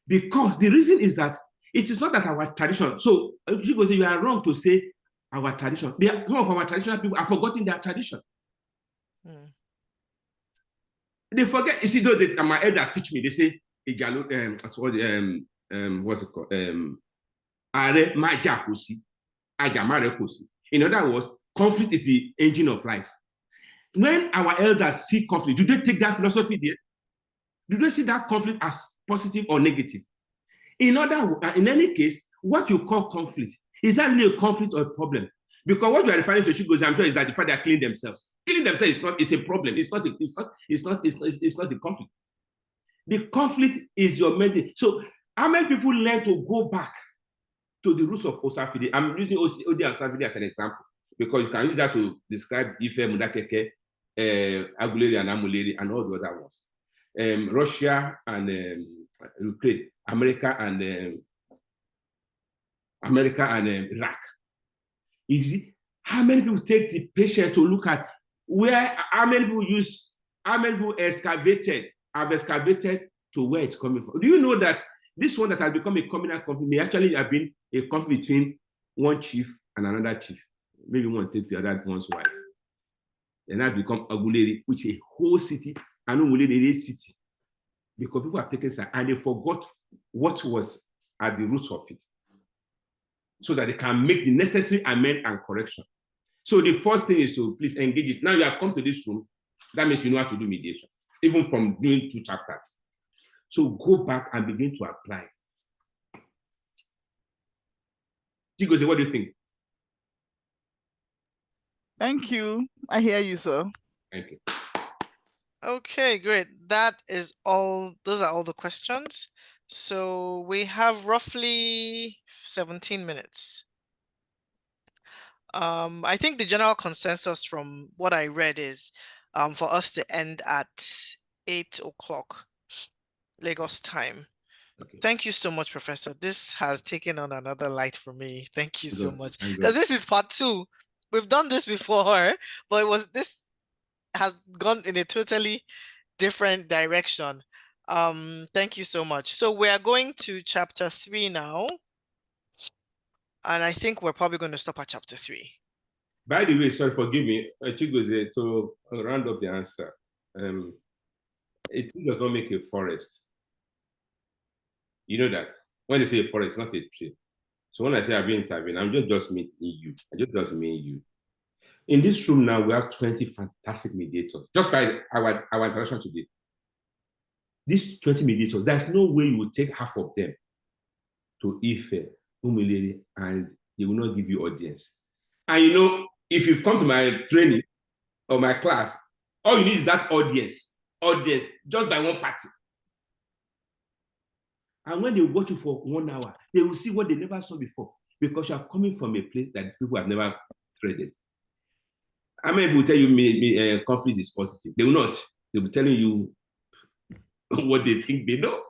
Because the reason is that it is not that our tradition. So you go say you are wrong to say our tradition. Some of our traditional people are forgetting their tradition. They forget. You see, though my elders teach me, they say, what's it called? In other words, conflict is the engine of life. When our elders see conflict, do they take that philosophy there? Do they see that conflict as positive or negative? In any case, what you call conflict, is that really a conflict or a problem? Because what you are referring to, Chigozie, I'm sure, is that the fact they are killing themselves. Killing themselves is a problem. It's not the conflict. The conflict is your mental. So how many people learn to go back to the roots of Osafide? I'm using Odi and Osafide as an example because you can use that to describe Ife, Mudakeke, Aguleri and Amuleri, and all the other ones. Russia and Ukraine, America and Iraq. How many people take the patience to look at how many people have excavated to where it's coming from? Do you know that this one that has become a communal conflict may actually have been a conflict between one chief and another chief? Maybe one takes the other one's wife. And that become Aguleri, which is a whole city, and Aguleri city. Because people have taken side and they forgot what was at the roots of it, so that they can make the necessary amendment and correction. So the first thing is to please engage it. Now you have come to this room, that means you know how to do mediation, even from doing 2 chapters. So go back and begin to apply. Chigozie, what do you think? Thank you. I hear you, sir. Thank you. Okay, great. That is all. Those are all the questions. So we have roughly 17 minutes. I think the general consensus from what I read is for us to end at 8 o'clock Lagos time. Okay. Thank you so much, Professor. This has taken on another light for me. Thank you so much. Because this is part 2. We've done this before, but this has gone in a totally different direction. Thank you so much. So we are going to chapter 3 now. And I think we're probably going to stop at chapter 3. By the way, sorry, forgive me, Chigozie, to round up the answer. A tree does not make a forest. You know that. When they say a forest, not a tree. So when I say I've intervened, I'm just meaning you. I just mean you. In this room now, we have 20 fantastic mediators. Just by our interaction today. These 20 mediators, there's no way you will take half of them to Ife, Umuleri, and they will not give you audience. And you know, if you've come to my training or my class, all you need is that audience, just by one party. And when they watch you for 1 hour, they will see what they never saw before, because you are coming from a place that people have never threaded. How many people tell you conflict is positive? They will not. They'll be telling you what they think they know.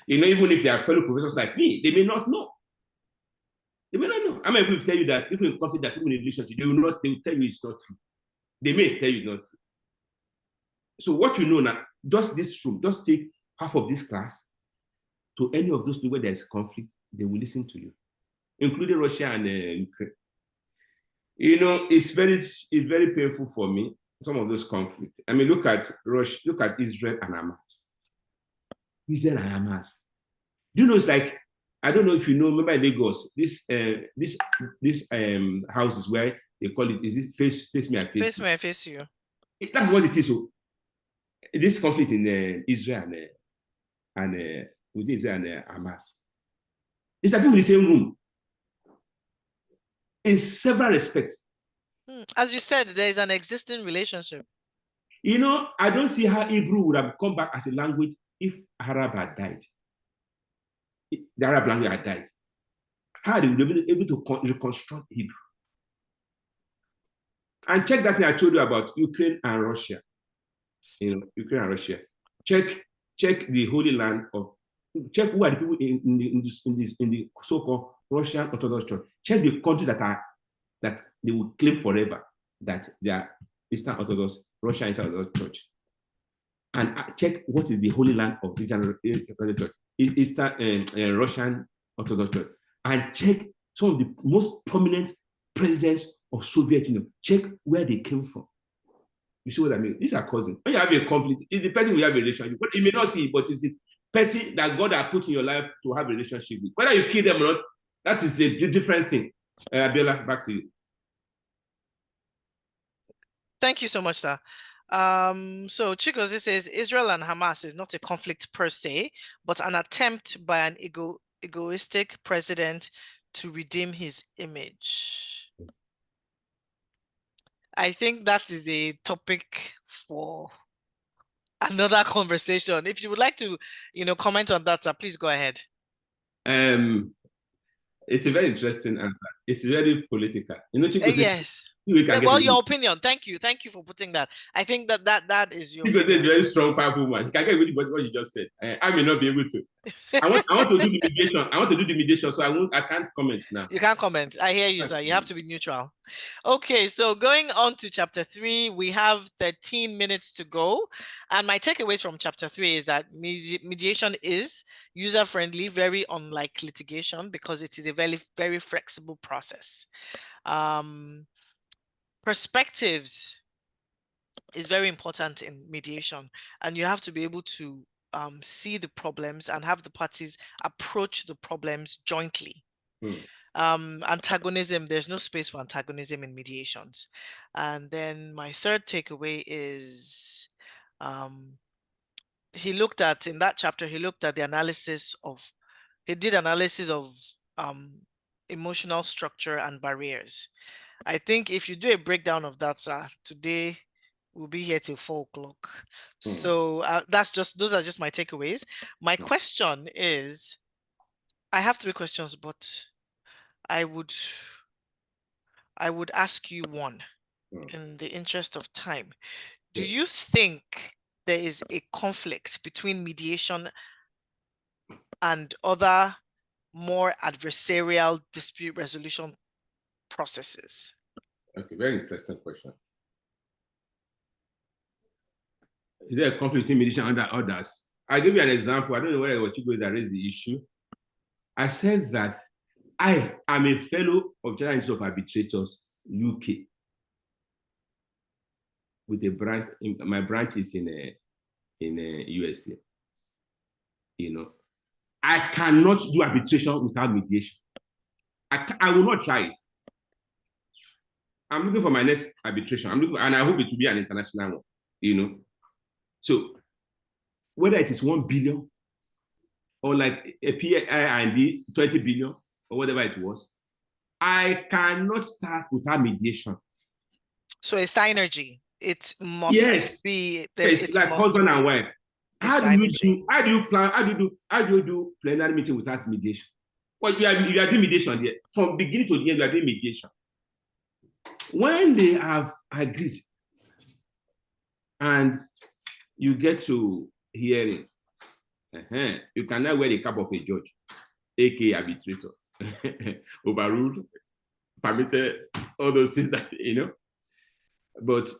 You know, even if they are fellow professors like me, they may not know. They may not know. How many people tell you that people in conflict, that people in relationship, they will tell you it's not true. They may tell you it's not true. So what you know now, just this room, just take half of this class to any of those people where there's conflict, they will listen to you, including Russia and Ukraine. You know, it's very painful for me, some of those conflicts. I mean, look at Russia, look at Israel and Hamas. Israel and Hamas. Do you know, it's like, I don't know if you know, remember in Lagos, this houses where they call it, is it face me, I face you? Face me, I face you. That's what it is. So this conflict in Israel and with Israel and Hamas, it's like people in the same room in several respects. As you said, there is an existing relationship. You know, I don't see how Hebrew would have come back as a language if Arab had died. The Arab language had died. How they would have been able to reconstruct Hebrew. And check that thing I told you about Ukraine and Russia. You know, Ukraine and Russia. Check the Holy Land of check who are the people in the so-called Russian Orthodox Church. Check the countries that they will claim forever that they are Eastern Orthodox, Russian Eastern Orthodox Church. And check what is the Holy Land of the Orthodox Church, Eastern Russian Orthodox Church. And check some of the most prominent presidents of Soviet Union. Check where they came from. You see what I mean? These are cousins. When you have a conflict, it's the person we have a relationship with. You may not see it, but it's the person that God has put in your life to have a relationship with. Whether you kill them or not, that is a different thing. Abiola, back to you. Thank you so much, sir. So Chigozie says Israel and Hamas is not a conflict per se, but an attempt by an egoistic president to redeem his image. I think that is a topic for another conversation. If you would like to, comment on that, sir, please go ahead. It's a very interesting answer. It's very political. Chigozie, yes. Well, your opinion. Thank you for putting that. I think that is your opinion. Because a very strong, powerful man. He can get really what you just said. I may not be able to. I want to do the mediation. I want to do the mediation, so I can't comment now. You can't comment. I hear you, sir. You have to be neutral. Okay, so going on to chapter 3, we have 13 minutes to go. And my takeaways from chapter 3 is that mediation is user-friendly, very unlike litigation, because it is a very, very flexible process. Perspectives is very important in mediation, and you have to be able to see the problems and have the parties approach the problems jointly. Antagonism, there's no space for antagonism in mediations. And then my third takeaway is in that chapter, he looked at the analysis of emotional structure and barriers. I think if you do a breakdown of that, sir, today we'll be here till 4 o'clock. So those are just my takeaways. My question is, I have 3 questions, but I would ask you one in the interest of time. Do you think there is a conflict between mediation and other more adversarial dispute resolution processes? Okay, very interesting question. Is there a conflict between mediation and others? I'll give you an example. I don't know whether it was Chigozie that raised the issue. I said that I am a fellow of General Institute of Arbitrators, UK, with a branch. My branch is in USA. I cannot do arbitration without mediation. I will not try it. I'm looking for my next arbitration. And I hope it will be an international one. So whether it is 1 billion or like a PID 20 billion or whatever it was, I cannot start without mediation. So a synergy. It must be. It's like husband and wife. How do you do plenary meeting without mediation? Well, you are doing mediation there. From beginning to the end, you are doing mediation. When they have agreed and you get to hearing, you can now wear the cap of a judge, aka arbitrator, overruled, permitted, all those things that But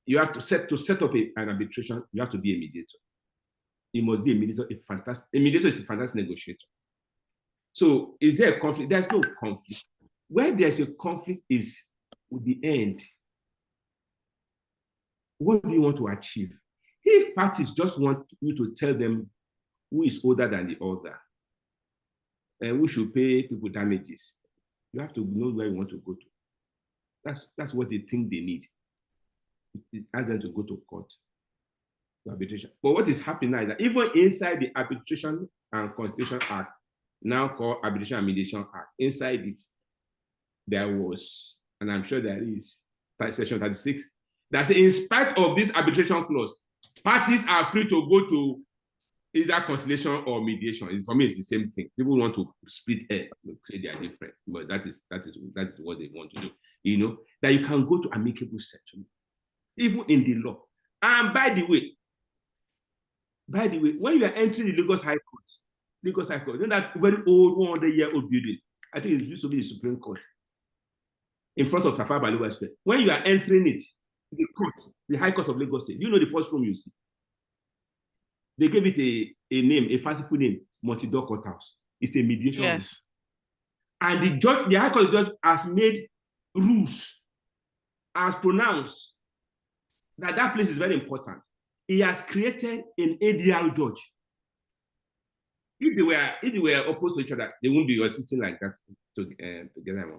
you have to set up an arbitration. You have to be a mediator. You must be a mediator. A mediator is a fantastic negotiator. So, is there a conflict? There's no conflict. Where there's a conflict is with the end. What do you want to achieve? If parties just want you to tell them who is older than the other, and who should pay people damages, you have to know where you want to go to. That's what they think they need. It asks them to go to court, to arbitration. But what is happening now is that even inside the Arbitration and Conciliation Act, now called Arbitration and Mediation Act, inside it, there was, and I'm sure there is, section 36, that says, in spite of this arbitration clause, parties are free to go to either conciliation or mediation. For me, it's the same thing. People want to split hair, say they are different, but that is what they want to do. That you can go to amicable settlement, even in the law. And by the way, when you are entering the Lagos High Court, Lagos High Court. You know that very old 100-year-old building? I think it used to be the Supreme Court in front of Tafawa Balewa Square. When you are entering it, the court, the High Court of Lagos State, you know the first room you see. They gave it a name, a fanciful name, multi-door courthouse. It's a mediation room. Yes. And the High Court judge has made rules, has pronounced that place is very important. He has created an ADR judge. If they were opposed to each other, they wouldn't be assisting like that together.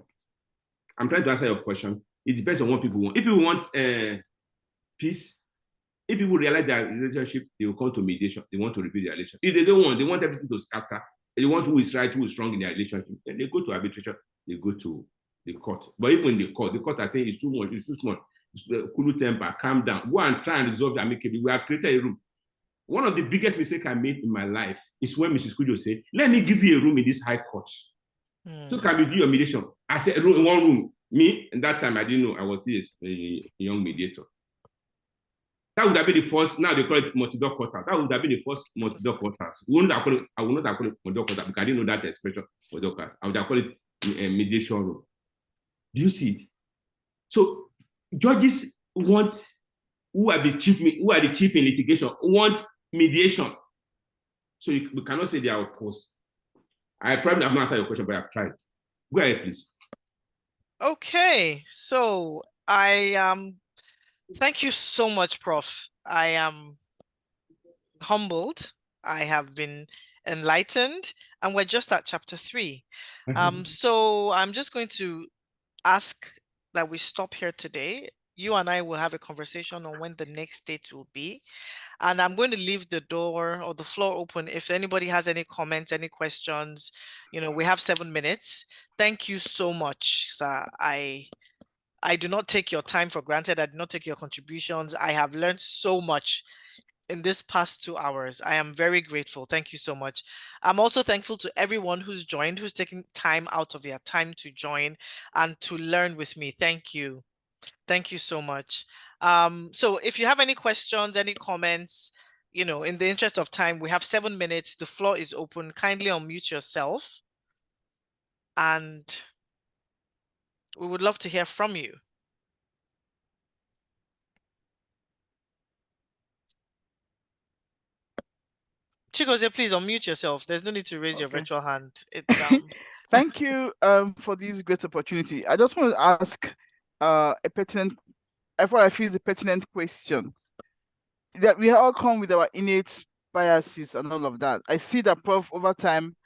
I'm trying to answer your question. It depends on what people want. If people want peace, if people realize their relationship, they will come to mediation. They want to rebuild their relationship. If they don't want, they want everything to scatter. They want who is right, who is wrong in their relationship. Then they go to arbitration. They go to the court. But even in the court are saying it's too much, it's too small. Cool temper, calm down. Go and try and resolve it amicably. We have created a room. One of the biggest mistakes I made in my life is when Mrs. Kujo said, let me give you a room in this high court. So can we do your mediation? I said, in one room. Me, and that time I didn't know, I was still a young mediator. That would have been the first, now they call it multi-door courthouse. That would have been the first multi-door courthouse. I would not call it multi-door courthouse because I didn't know that expression multi-door courthouse. I would have called it a mediation room. Do you see it? So judges want, who are the chief in litigation, want mediation. So we cannot say they are opposed. I probably have not answered your question, but I've tried. Go ahead, please. Okay, so thank you so much, Prof. I am humbled. I have been enlightened, and we're just at chapter 3. So I'm just going to ask that we stop here today. You and I will have a conversation on when the next date will be. And I'm going to leave the door or the floor open. If anybody has any comments, any questions, we have 7 minutes. Thank you so much, sir. I do not take your time for granted. I do not take your contributions. I have learned so much in this past 2 hours. I am very grateful. Thank you so much. I'm also thankful to everyone who's joined, who's taking time out of their time to join and to learn with me. Thank you. Thank you so much. So if you have any questions, any comments, in the interest of time, we have 7 minutes. The floor is open. Kindly unmute yourself. And we would love to hear from you. Chigozie, please unmute yourself. There's no need to raise your virtual hand. It's Thank you for this great opportunity. I just want to ask a pertinent, what I feel is a pertinent question. That we all come with our innate biases and all of that. I see that Prof over time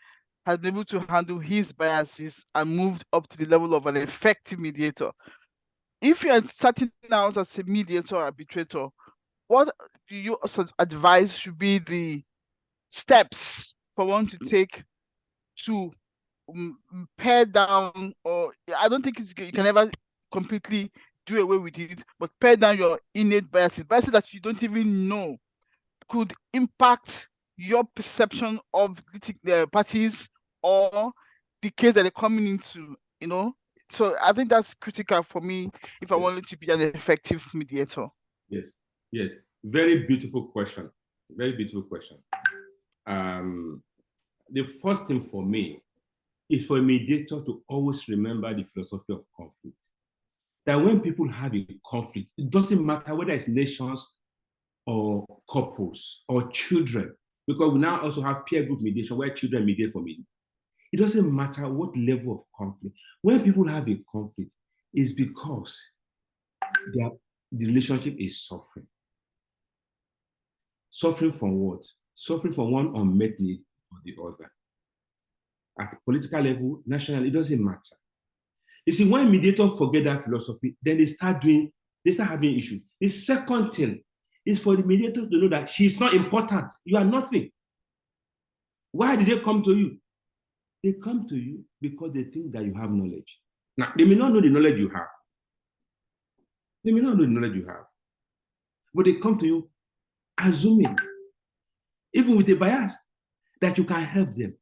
has been able to handle his biases and moved up to the level of an effective mediator. If you are starting out as a mediator or arbitrator, what do you advise should be the steps for one to take to pare down, or I don't think you can ever completely do away with it, but pare down your innate biases that you don't even know could impact your perception of the parties or the case that they're coming into, So I think that's critical for me if I wanted to be an effective mediator. Yes. Very beautiful question. Very beautiful question. The first thing for me is for a mediator to always remember the philosophy of conflict. That when people have a conflict, it doesn't matter whether it's nations or couples or children, because we now also have peer group mediation where children mediate for me. It doesn't matter what level of conflict. When people have a conflict, it's because the relationship is suffering. Suffering from what? Suffering from one unmet need or the other. At political level, national, it doesn't matter. You see, when mediators forget that philosophy, then they start having issues. The second thing is for the mediator to know that she's not important. You are nothing. Why did they come to you? They come to you because they think that you have knowledge. Now, they may not know the knowledge you have. But they come to you assuming, even with a bias, that you can help them.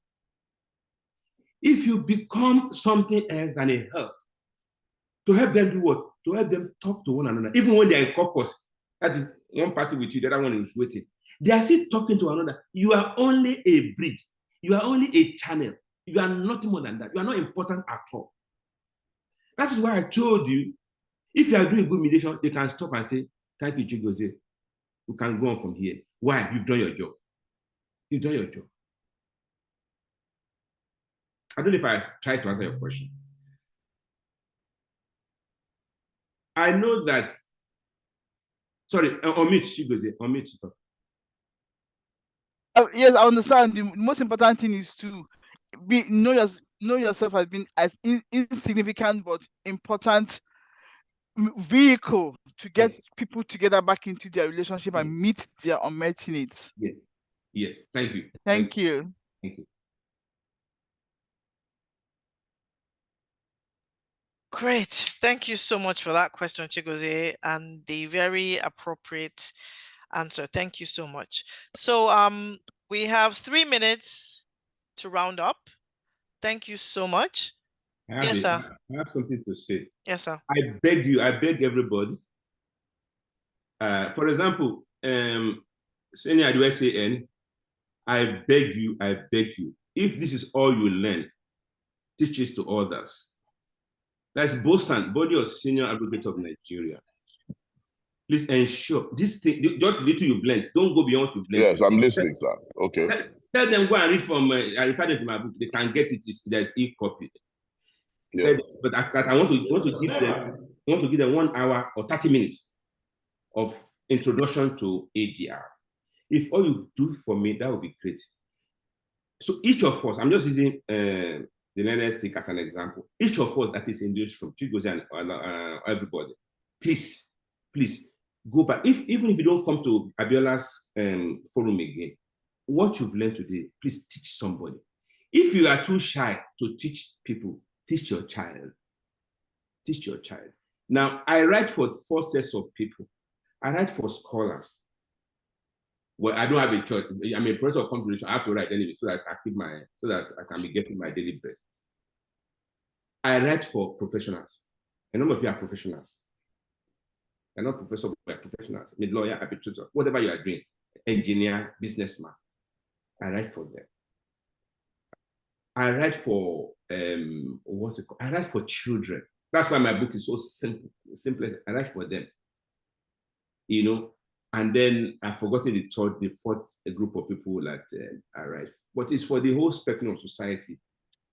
If you become something else than a help, to help them do what? To help them talk to one another. Even when they're in caucus, that is one party with you, the other one is waiting. They are still talking to another. You are only a bridge. You are only a channel. You are nothing more than that. You are not important at all. That is why I told you, if you are doing good mediation, they can stop and say, thank you, Chigozie. We can go on from here. Why? You've done your job. You've done your job. I don't know if I tried to answer your question. I know that, sorry, omit, Chigozie, omit. Yes, I understand. The most important thing is to know yourself as being as insignificant but important vehicle to get people together back into their relationship and meet their unmet needs. Yes. Yes. Thank you. Thank you. Thank you. Great. Thank you so much for that question, Chigozie, and the very appropriate answer. Thank you so much. So we have 3 minutes to round up. Thank you so much. Yes, sir. I have something to say. Yes, sir. I beg everybody. For example, senior SAN, I beg you, if this is all you learn, teach this to others. That's BOSAN, Body of Senior Advocate of Nigeria. Please ensure this thing, just little you've learned, don't go beyond what you've learned. Yes, I'm listening, sir. Okay. Tell them, go and read from, I refer them to my book, they can get it, there's e-copy. Yes. But I want to give them 1 hour or 30 minutes of introduction to ADR. If all you do for me, that would be great. So each of us, I'm just using the learner sick as an example. Each of us that is in this room, and everybody, please go back. Even if you don't come to Abiola's forum again, what you've learned today, please teach somebody. If you are too shy to teach people, teach your child. Teach your child. Now, I write for 4 sets of people. I write for scholars. Well, I don't have a choice. I'm a professor of computation. I have to write anyway so that I can be getting my daily bread. I write for professionals. A number of you are professionals. You're not professors, but professionals. I mean, lawyer, arbitrator, whatever you are doing, engineer, businessman. I write for them. I write for what's it called? I write for children. That's why my book is so simple. Simplest. I write for them. You know. And then I've forgotten the fourth group of people that I write. But it's for the whole spectrum of society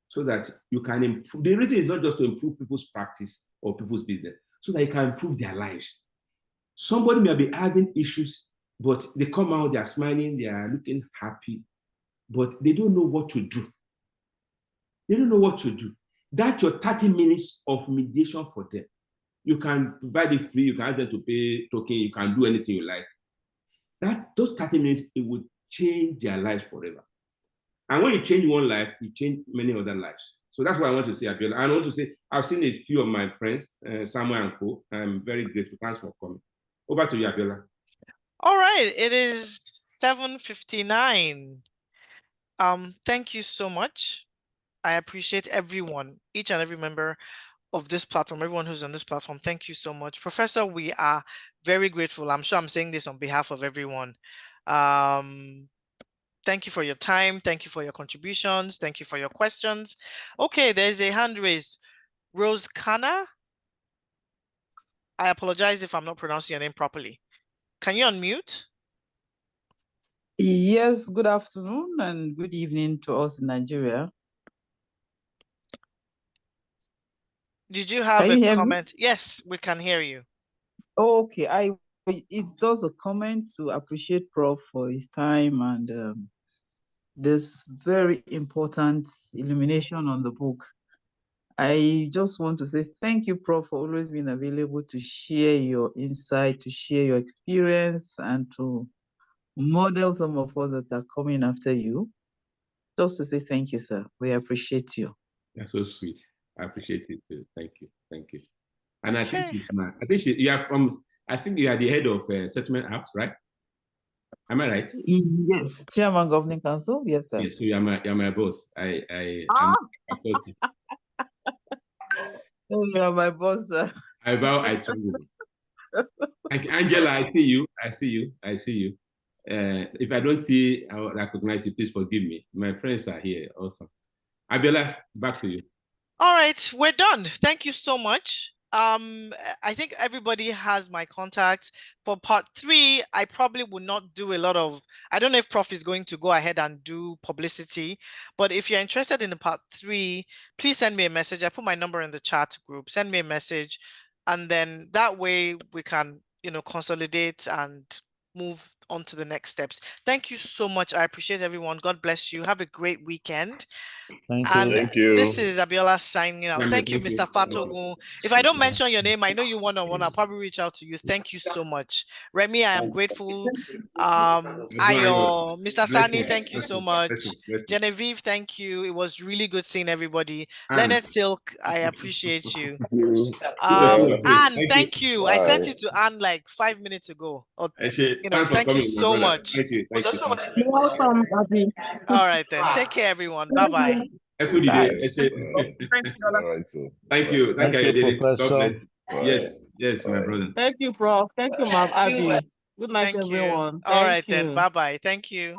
so that you can improve. The reason is not just to improve people's practice or people's business, so that you can improve their lives. Somebody may be having issues, but they come out, they are smiling, they are looking happy, but they don't know what to do. They don't know what to do. That's your 30 minutes of mediation for them. You can provide it free, you can ask them to pay token, you can do anything you like. Those 30 minutes, it would change their lives forever. And when you change one life, you change many other lives. So that's what I want to say, Abiola. I want to say, I've seen a few of my friends, Samuel and Co. I'm very grateful. Thanks for coming. Over to you, Abiola. All right, it is 7:59. Thank you so much. I appreciate everyone, each and every member of this platform, everyone who's on this platform. Thank you so much. Professor, we are very grateful. I'm sure I'm saying this on behalf of everyone. Thank you for your time. Thank you for your contributions. Thank you for your questions. Okay, there's a hand raised. Rose Kana. I apologize if I'm not pronouncing your name properly. Can you unmute? Yes, good afternoon and good evening to us in Nigeria. Did you have a comment? Yes, we can hear you. Okay, it's just a comment to appreciate Prof for his time and this very important illumination on the book. I just want to say thank you, Prof, for always being available to share your insight, to share your experience, and to model some of us that are coming after you. Just to say thank you, sir. We appreciate you. That's so sweet. I appreciate it too. Thank you. Thank you. And okay. I think you are from, I think you are the head of Settlement Apps, right? Am I right? Yes, Chairman Governing Council. Yes, sir. Yes, so you're my boss. You are my boss, sir. I bow, I tremble. Angela, I see you. If I don't see, I will recognize you. Please forgive me. My friends are here also. Abiola, back to you. All right, we're done. Thank you so much. I think everybody has my contacts. For part 3, I probably would not do a lot of, I don't know if Prof is going to go ahead and do publicity, but if you're interested in the part 3, please send me a message. I put my number in the chat group. Send me a message, and then that way we can, consolidate and move on to the next steps. Thank you so much. I appreciate everyone. God bless you. Have a great weekend. Thank And you. Thank you. this is Abiola signing out. Thank you, Mr. Fatogun. If I don't mention your name, I know you one-on-one. I'll probably reach out to you. Thank you so much. Remy, I am grateful. Ayo, Mr. Sani, thank you so much. Genevieve, thank you. It was really good seeing everybody. Leonard Silk, I appreciate you. Anne, thank you. I sent it to Anne like 5 minutes ago. Thank you Thank you so much. Thank you. You're welcome, Abby. All right then. Take care, everyone. Bye-bye. Thank All right, so. you. Thank you, Professor. Yes, my brother. Thank you, Prof. Thank you, Ma'am Abby. Good night, Thank you. everyone. All right Thank you. then. Bye-bye. Thank you.